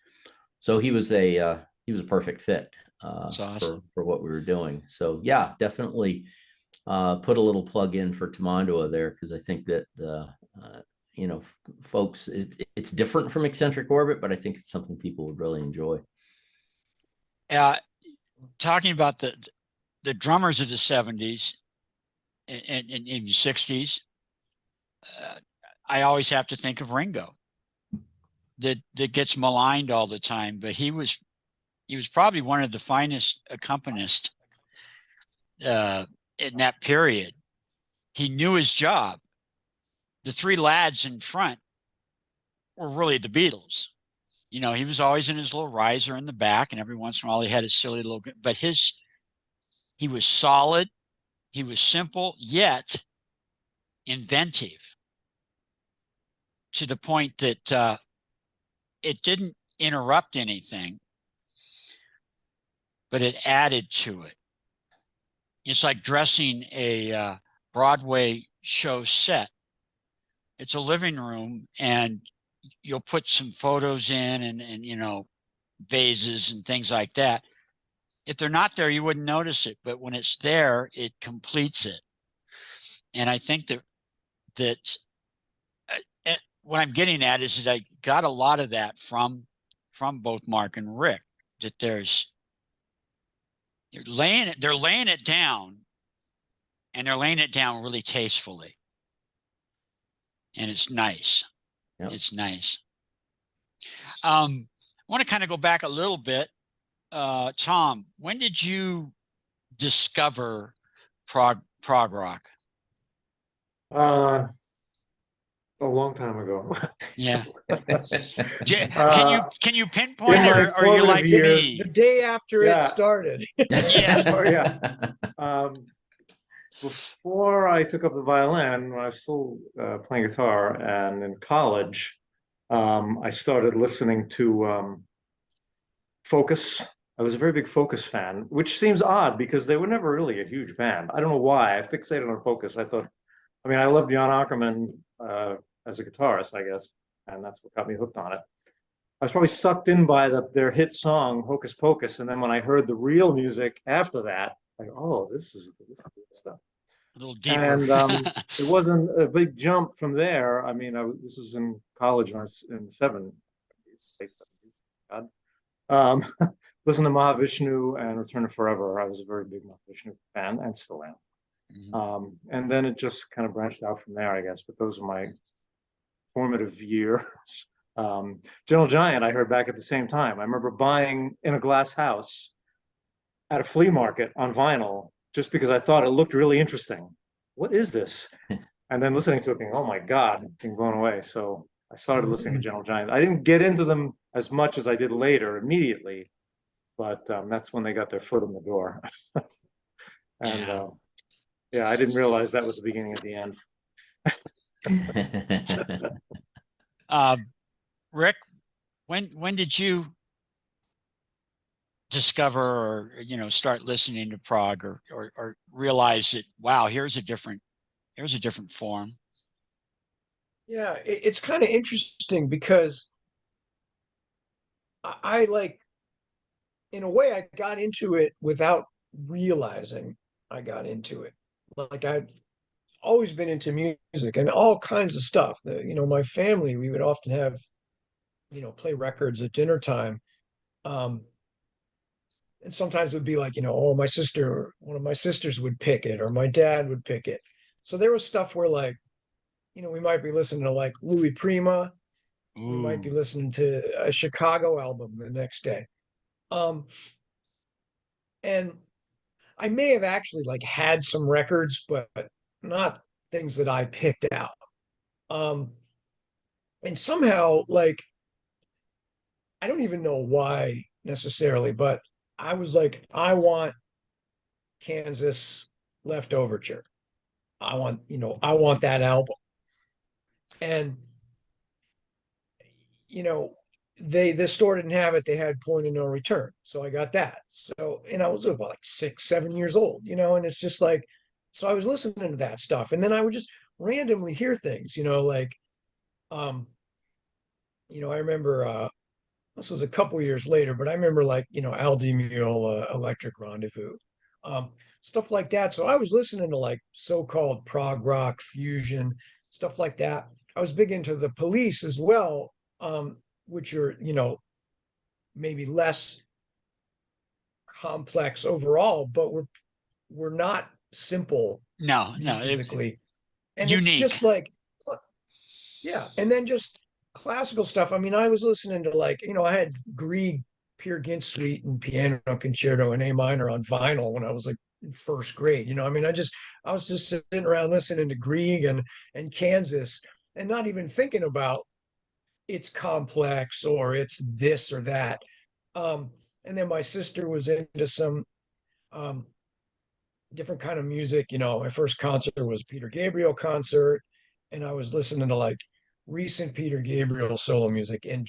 so he was a perfect fit awesome. for what we were doing. So yeah, definitely put a little plug in for Tamandua there, because I think that folks, it's different from Eccentric Orbit, but I think it's something people would really enjoy. Talking about the drummers of the 70s and 60s, I always have to think of Ringo, that gets maligned all the time, but he was probably one of the finest accompanists in that period. He knew his job. The three lads in front were really the Beatles. He was always in his little riser in the back, and every once in a while he had a silly little, but he was solid. He was simple, yet inventive, to the point that it didn't interrupt anything, but it added to it. It's like dressing a Broadway show set. It's a living room, and you'll put some photos in and vases and things like that. If they're not there, you wouldn't notice it, but when it's there, it completes it. And I think that what I'm getting at is that I got a lot of that from both Mark and Rick, that there's they're laying it down, and they're laying it down really tastefully. And it's nice. Yep. It's nice. I want to kind of go back a little bit. Tom, when did you discover prog rock? A long time ago. Yeah. Uh, Can you pinpoint, in my or are you formative like years- The me? day after Yeah. it started. Yeah. Oh, yeah. Before I took up the violin, when I was still playing guitar, and in college, I started listening to Focus. I was a very big Focus fan, which seems odd because they were never really a huge band. I don't know why. I fixated on Focus. I loved Jan Ackerman as a guitarist, I guess, and that's what got me hooked on it. I was probably sucked in by their hit song Hocus Pocus, and then when I heard the real music after that, like, oh, this is good stuff. A little deeper. And it wasn't a big jump from there. I mean, this was in college when I was in the '70s. Listen to Mahavishnu and Return to Forever. I was a very big Mahavishnu fan, and still am. Mhm. And then it just kind of branched out from there, I guess. But those are my formative years. Gentle Giant, I heard back at the same time. I remember buying In a Glass House at a flea market on vinyl just because I thought it looked really interesting. What is this? And then listening to it, being, oh my God, being blown away. So I started listening to Gentle Giant. I didn't get into them as much as I did later, immediately, but that's when they got their foot in the door. And yeah, I didn't realize that was the beginning of the end. Rick, when did you discover, or start listening to prog, or realize that, wow, here's a different form? Yeah, it's kind of interesting because I like, in a way, I got into it without realizing I got into it. Like, I've always been into music and all kinds of stuff. My family, we would often have, play records at dinner time. And sometimes it would be like, oh, one of my sisters would pick it, or my dad would pick it. So there was stuff where, like, we might be listening to like Louis Prima. We might be Ooh. listening to a Chicago album the next day. And I may have actually like had some records, but not things that I picked out. And somehow, like, I don't even know why necessarily, but I was like, I want Kansas Leftoverture. I want that album. And the store didn't have it. They had Point of No Return. So I got that. So, and I was about like 6, 7 years old, and it's just like, so I was listening to that stuff. And then I would just randomly hear things, like, I remember, this was a couple years later, but I remember, like, Al Di Meola, Electric Rendezvous, stuff like that. So I was listening to like so-called prog rock, fusion, stuff like that. I was big into the Police as well, which are, maybe less complex overall, but we're not simple No, musically. And unique. it's just like, yeah. And then just classical stuff. I mean, I was listening to, like, I had Grieg, Peer Gynt Suite and Piano Concerto in A minor on vinyl when I was like in first grade. I mean, I was just sitting around listening to Grieg and Kansas, and not even thinking about it's complex or it's this or that. And then my sister was into some different kind of music. My first concert was Peter Gabriel concert, and I was listening to like recent Peter Gabriel solo music and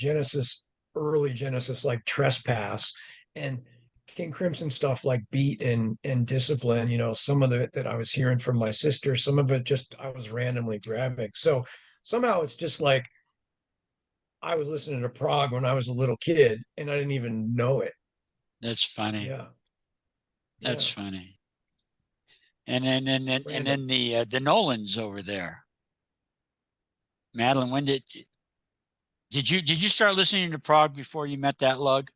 early Genesis, like Trespass, and King Crimson stuff like Beat and Discipline. Some of it that I was hearing from my sister, some of it just I was randomly grabbing. So somehow it's just like I was listening to prog when I was a little kid and I didn't even know it. That's funny. Yeah. That's Yeah. funny. And then the Nolans over there. Madeleine, when did you start listening to prog before you met that lug?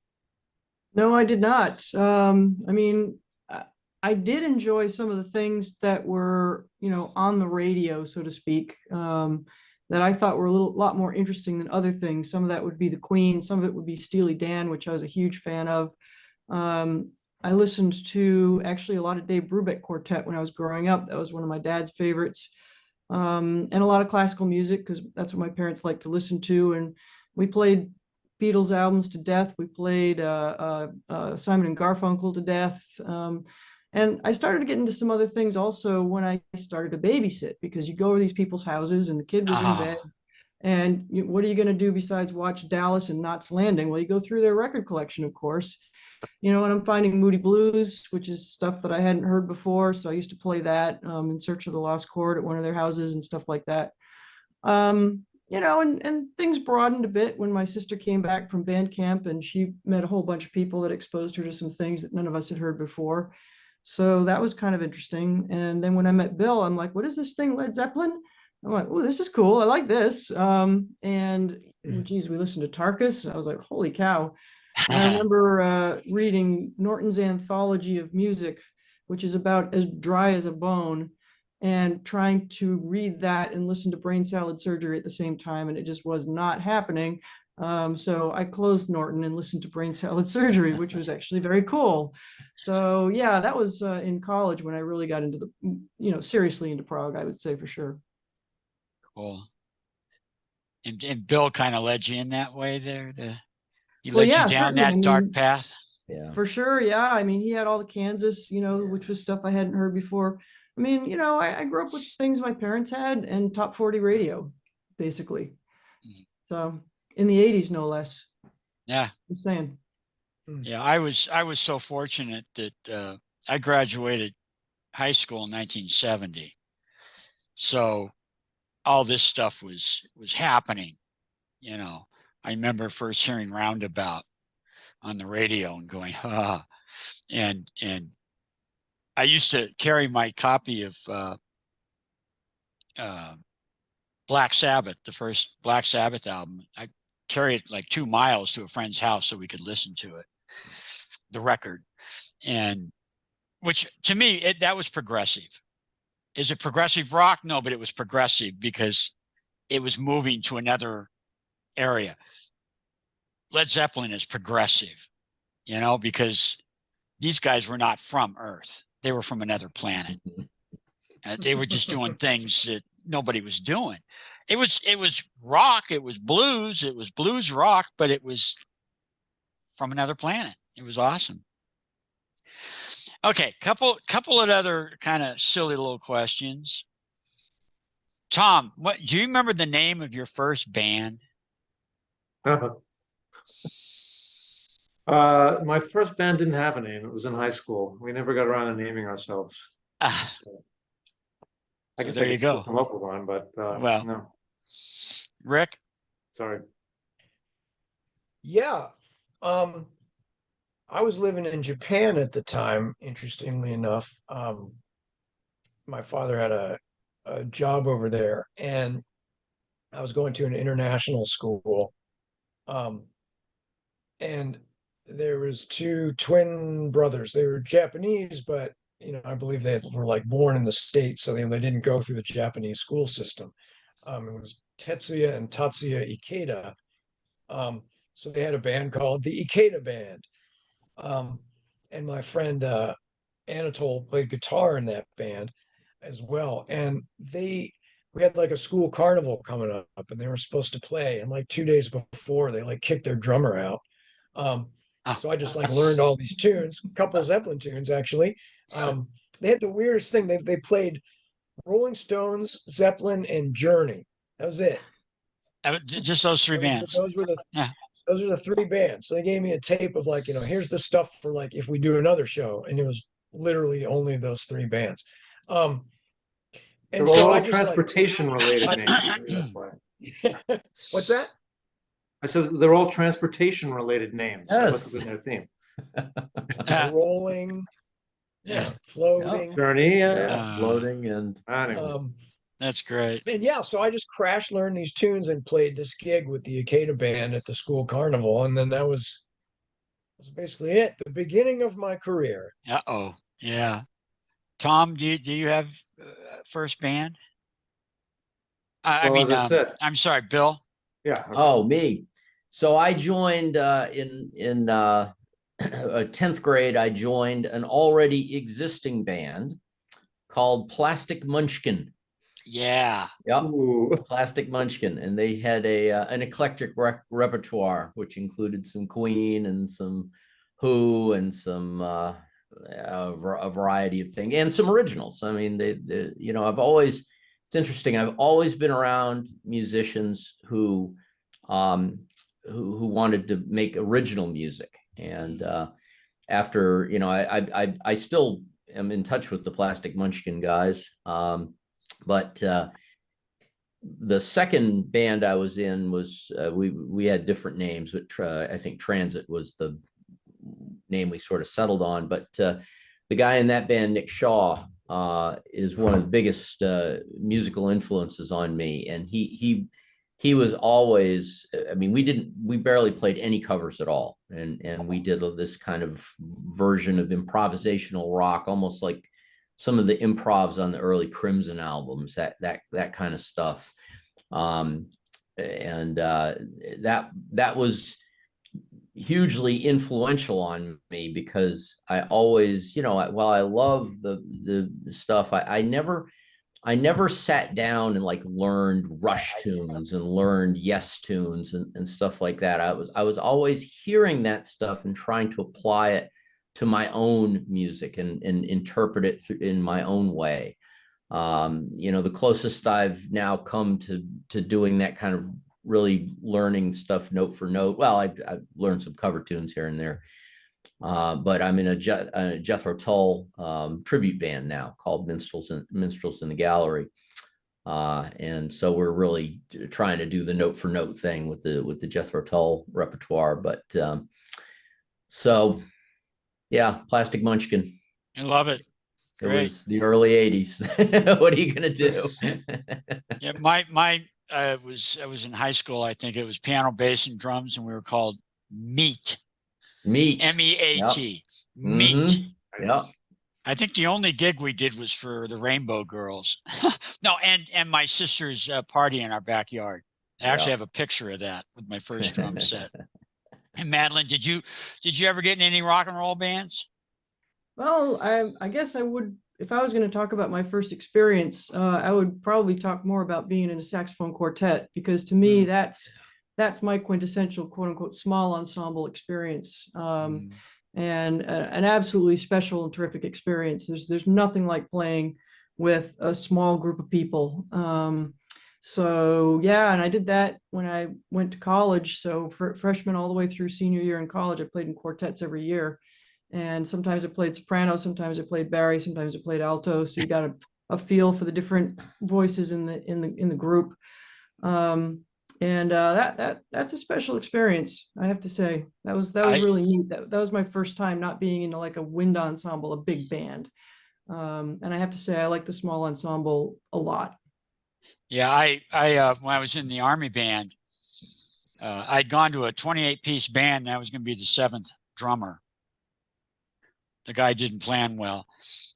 No, I did not. I mean, I did enjoy some of the things that were, on the radio, so to speak, that I thought were a lot more interesting than other things. Some of that would be the Queen, some of it would be Steely Dan, which I was a huge fan of. I listened to actually a lot of Dave Brubeck Quartet when I was growing up. That was one of my dad's favorites. And a lot of classical music, because that's what my parents liked to listen to. And we played Beatles albums to death. We played Simon and Garfunkel to death. And I started to get into some other things also when I started to babysit, because you go over these people's houses and the kid was in bed. And what are you going to do besides watch Dallas and Knots Landing? Well, you go through their record collection, of course. And I'm finding Moody Blues, which is stuff that I hadn't heard before. So I used to play that, In Search of the Lost Chord at one of their houses and stuff like that. And things broadened a bit when my sister came back from Bandcamp, and she met a whole bunch of people that exposed her to some things that none of us had heard before. So that was kind of interesting. And then when I met Bill, I'm like, what is this thing, Led Zeppelin? I'm like, oh, this is cool. I like this. Geez, we listened to Tarkus. I was like, holy cow. And I remember reading Norton's Anthology of Music, which is about as dry as a bone, and trying to read that and listen to Brain Salad Surgery at the same time. And it just was not happening. So I closed Norton and listened to Brain Salad Surgery, which was actually very cool. So yeah, that was in college when I really got into seriously into prog, I would say, for sure. Cool. And Bill kind of led you in that way there. He led you down that dark path. Yeah, for sure. Yeah. I mean, he had all the Kansas, which was stuff I hadn't heard before. I mean, I grew up with things my parents had and top 40 radio, basically. So in the 80s, no less. Yeah. I'm saying. Yeah, I was so fortunate that I graduated high school in 1970. So all this stuff was happening. I remember first hearing Roundabout on the radio and going, and I used to carry my copy of Black Sabbath, the first Black Sabbath album. I carry it like 2 miles to a friend's house so we could listen to it, the record. And which to me, that was progressive. Is it progressive rock? No, but it was progressive because it was moving to another area. Led Zeppelin is progressive, because these guys were not from Earth. They were from another planet. They were just doing things that nobody was doing. It was rock, it was blues rock, but it was from another planet. It was awesome. Okay, couple of other kind of silly little questions. Tom, do you remember the name of your first band? My first band didn't have a name. It was in high school. We never got around to naming ourselves. So, I guess there I you could go. still come up with one, but well, no. Rick? Sorry. Yeah. I was living in Japan at the time, interestingly enough. My father had a job over there, and I was going to an international school. And there was 2 twin brothers. They were Japanese, but I believe they were like born in the States, so they didn't go through the Japanese school system. It was Tetsuya and Tatsuya Ikeda. So they had a band called the Ikeda Band. And my friend Anatole played guitar in that band as well. And we had like a school carnival coming up, and they were supposed to play. And like 2 days before, they like kicked their drummer out. So I just like learned all these tunes, a couple Zeppelin tunes actually. They had the weirdest thing. They played Rolling Stones, Zeppelin, and Journey. That was it. Just those 3 bands. Those were the 3 bands. So they gave me a tape of like, here's the stuff for like if we do another show, and it was literally only those 3 bands. And they're so all transportation related names. That's why. What's that? I said they're all transportation related names. Yes. What's in their theme? Rolling, floating, Journey, floating, and that's great. And so I just crash learned these tunes and played this gig with the Ikeda Band at the school carnival, and then that was basically it. The beginning of my career. Yeah. Tom, do you have first band? I Well, mean, as I said, I'm sorry, Bill. yeah. Okay. Oh, me. So I joined in 10th grade. I joined an already existing band called Plastic Munchkin. Yeah. Yep, Ooh. Plastic Munchkin, and they had an eclectic repertoire, which included some Queen and some Who and some a variety of things and some originals. I mean, you know, it's interesting. I've always been around musicians um, who wanted to make original music, and after, you know, I still am in touch with the Plastic Munchkin guys, but the second band I was in was we had different names, but I think Transit was the name we sort of settled on. But the guy in that band, Nick Shaw, is one of the biggest musical influences on me, and he was always. I mean, we barely played any covers at all, and we did this kind of version of improvisational rock, almost like some of the improvs on the early Crimson albums, that kind of stuff. And that was hugely influential on me, because I always, you know, while I love the stuff, I never sat down and like learned Rush tunes and learned Yes tunes and stuff like that. I was always hearing that stuff and trying to apply it to my own music and interpret it in my own way. You know, the closest I've now come to doing that kind of really learning stuff note for note. Well, I've learned some cover tunes here and there, but I'm in a Jethro Tull tribute band now called Minstrels in the Gallery. And so we're really trying to do the note for note thing with the Jethro Tull repertoire. But so yeah, Plastic Munchkin. I love it. It Great. was the early 80s. What are you gonna do? Yeah, I was in high school. I think it was piano, bass, and drums, and we were called Meat. Meat. MEAT. Yep. Meat. Mm-hmm. Yep. I think the only gig we did was for the Rainbow Girls. No, and my sister's party in our backyard. I actually have a picture of that with my first drum set. And Madeleine, did you ever get in any rock and roll bands? Well, I guess I would, if I was going to talk about my first experience, I would probably talk more about being in a saxophone quartet, because to me, that's my quintessential quote unquote small ensemble experience. And an absolutely special and terrific experience. There's nothing like playing with a small group of people. So yeah, and I did that when I went to college. So for freshman all the way through senior year in college, I played in quartets every year. And sometimes I played soprano, sometimes I played bari, sometimes I played alto. So you got a feel for the different voices in the group. And that's a special experience, I have to say. That was really neat. That was my first time not being in like a wind ensemble, a big band. And I have to say, I like the small ensemble a lot. Yeah, I when I was in the Army band, I'd gone to a 28-piece band, and I was going to be the 7th drummer. The guy didn't plan well.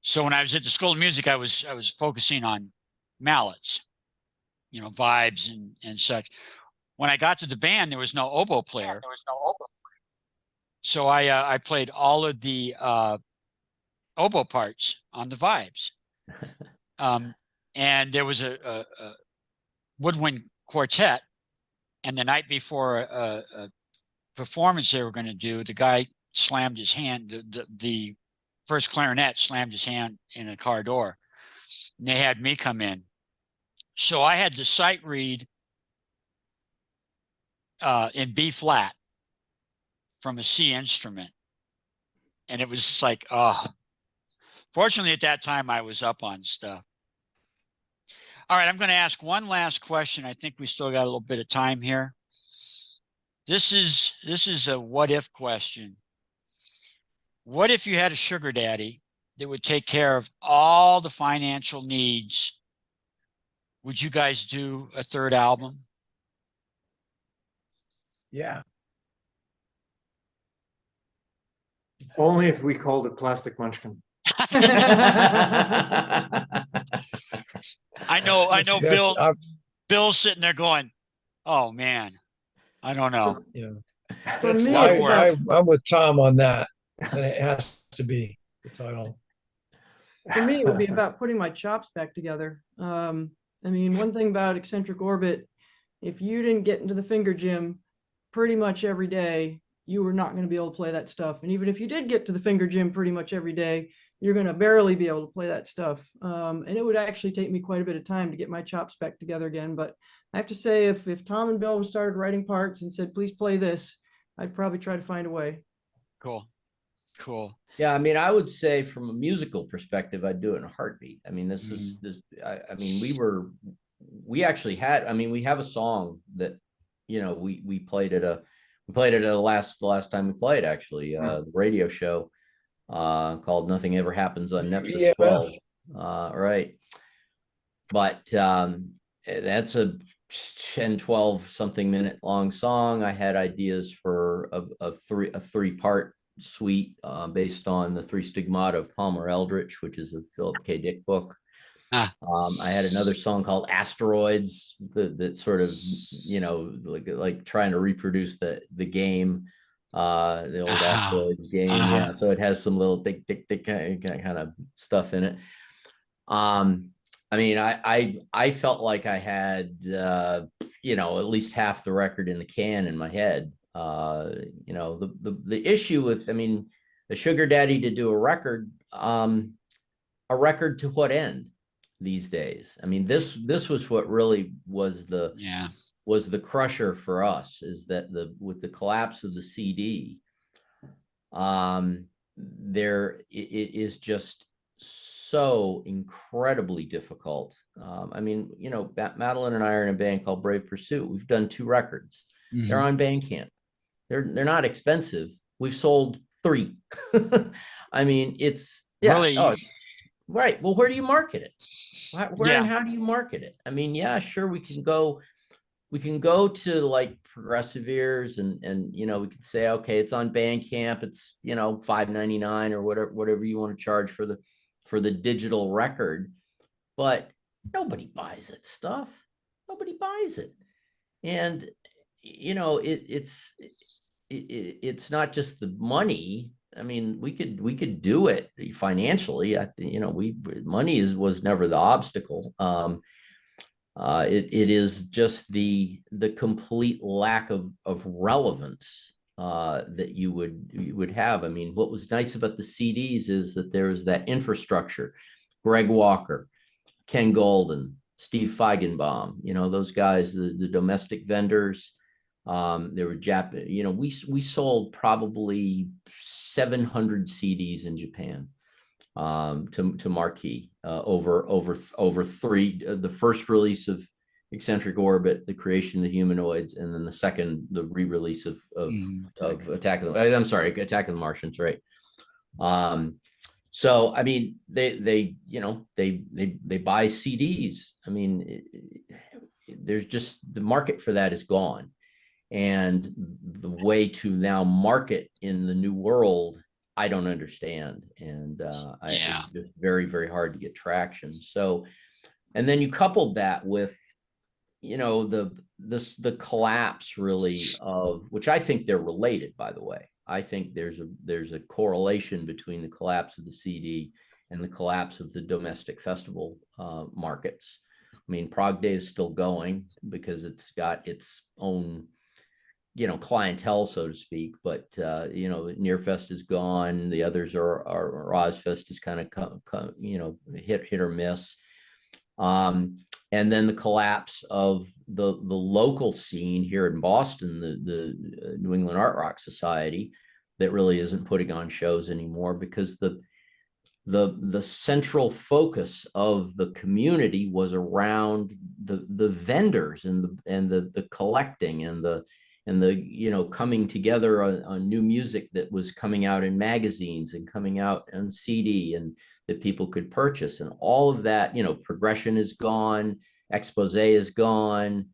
So when I was at the School of Music, I was focusing on mallets, you know, vibes and such. When I got to the band, there was no oboe player. So I played all of the oboe parts on the vibes. And there was a woodwind quartet, and the night before a performance they were going to do, the guy slammed his hand, the first clarinet slammed his hand in a car door, and they had me come in. So I had to sight read in B flat from a C instrument. And it was just like, fortunately at that time I was up on stuff. All right, I'm going to ask one last question. I think we still got a little bit of time here. This is a what if question. What if you had a sugar daddy that would take care of all the financial needs? Would you guys do a third album? Yeah. Only if we called it Plastic Munchkin. I know That's, Bill's sitting there going, oh man, I don't know. yeah. For That's, me, What it's word? I'm with Tom on that. And it has to be the title. for me, it would be about putting my chops back together. I mean, one thing about Eccentric Orbit, if you didn't get into the finger gym pretty much every day, you were not going to be able to play that stuff. And even if you did get to the finger gym pretty much every day, you're going to barely be able to play that stuff. And it would actually take me quite a bit of time to get my chops back together again. But I have to say, if Tom and Bill started writing parts and said, please play this, I'd probably try to find a way. Cool. Yeah, I mean, I would say from a musical perspective, I'd do it in a heartbeat. I mean, this is Mm-hmm. this. I mean, we actually had. I mean, we have a song that, we played at the last time we played, actually, the radio show, called "Nothing Ever Happens on Nepsis EMF. 12." Right, but that's a 10, 12 something minute long song. I had ideas for a three-part suite based on the Three Stigmata of Palmer Eldritch, which is a Philip K. Dick book. I had another song called Asteroids that sort of, like trying to reproduce the game, the old Asteroids game. Yeah, so it has some little tick kind of stuff in it. I mean, I felt like I had at least half the record in the can in my head. The issue with, I mean, the Sugar Daddy to do a record to what end these days? I mean, this was what really was the crusher for us, is that with the collapse of the CD, there it is just so incredibly difficult. I mean, Madeleine and I are in a band called Brave Pursuit. We've done 2 records. Mm-hmm. They're on Bandcamp. They're not expensive. We've sold 3. I mean, it's really right. Well, where do you market it? Where and Yeah. how do you market it? I mean, yeah, sure, we can go to like Progressive Ears and we can say, okay, it's on Bandcamp, it's $5.99 or whatever you want to charge for the digital record, but nobody buys that stuff. Nobody buys it. And it's not just the money. I mean, we could do it financially. Money was never the obstacle. It is just the complete lack of relevance that you would have. I mean, what was nice about the CDs is that there was that infrastructure. Greg Walker, Ken Golden, Steve Feigenbaum, those guys, the domestic vendors. There were we sold probably 700 CDs in Japan to Marquee over 3. The first release of Eccentric Orbit, The Creation of the Humanoids, and then the re-release of Attack of the Martians, right? So I mean, they buy CDs. I mean, there's just, the market for that is gone. And the way to now market in the new world, I don't understand. And it's just very, very hard to get traction. So, and then you coupled that with, the collapse really of, which I think they're related, by the way. I think there's a correlation between the collapse of the CD and the collapse of the domestic festival markets. I mean, Prog Day is still going because it's got its own clientele, so to speak, but Nearfest is gone. The others are Ozfest is kind of hit or miss. And then the collapse of the local scene here in Boston, the New England Art Rock Society, that really isn't putting on shows anymore because the central focus of the community was around the vendors and the collecting and the coming together on new music that was coming out in magazines and coming out on CD and that people could purchase. And all of that, Progression is gone, Expose is gone.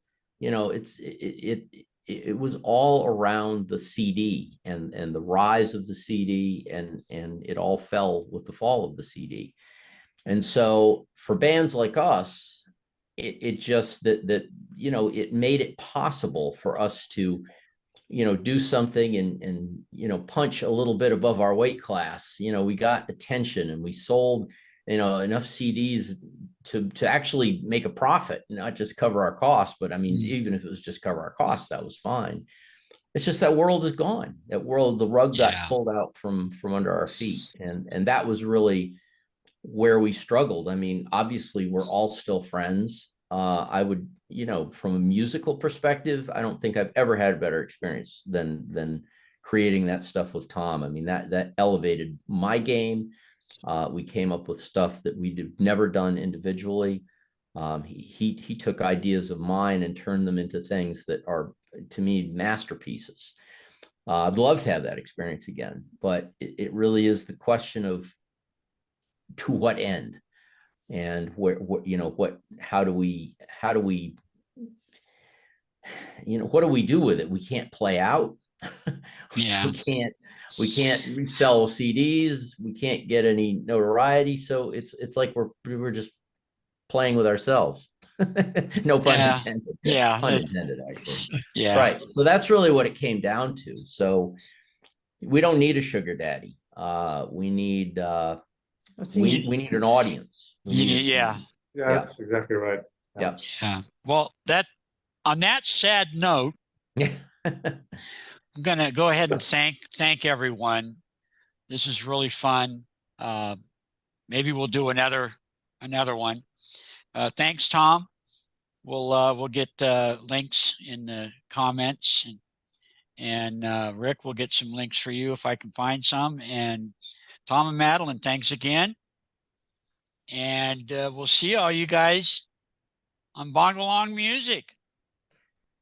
it was all around the CD and the rise of the CD, and it all fell with the fall of the CD. And so for bands like us, it just that you know, it made it possible for us to, you know, do something and you know, punch a little bit above our weight class. You know, we got attention and we sold, you know, enough CDs to actually make a profit, not just cover our costs. But I mean, even if it was just cover our costs, that was fine. It's just that world is gone. That world, the rug got pulled out from under our feet, and that was really where we struggled. I mean, obviously, we're all still friends. I would, you know, from a musical perspective, I don't think I've ever had a better experience than creating that stuff with Tom. I mean, that elevated my game. We came up with stuff that we'd never done individually. He took ideas of mine and turned them into things that are, to me, masterpieces. I'd love to have that experience again, but it really is the question of to what end, and what you know, how do we you know, what do we do with it? We can't play out. Yeah. we can't resell CDs. We can't get any notoriety. So it's like we're just playing with ourselves. No pun intended. Yeah. Pun intended, actually. Yeah. Right. So that's really what it came down to. So we don't need a sugar daddy. We need we need an audience. Yeah. That's exactly right. Yeah. Yeah. Well, on that sad note, Yeah. I'm gonna go ahead and thank everyone. This is really fun. Maybe we'll do another one. Thanks, Tom. We'll get links in the comments, and Rick, we'll get some links for you if I can find some. And Tom and Madeleine, thanks again. And we'll see all you guys on Bongolong Music.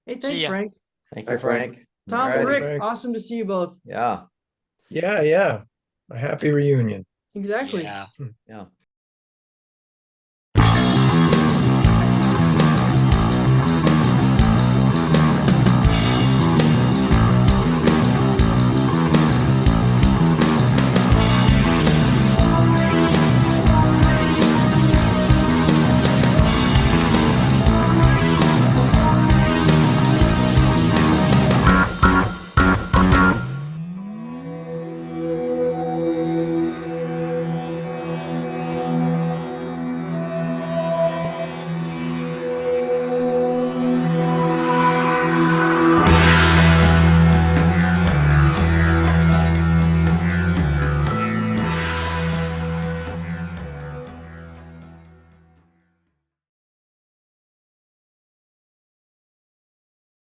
Hey, thanks, ya. Frank. Thank you, Frank. Tom, All right. Rick, Frank. awesome to see you both. Yeah. Yeah, a happy reunion. Exactly. Yeah. Yeah.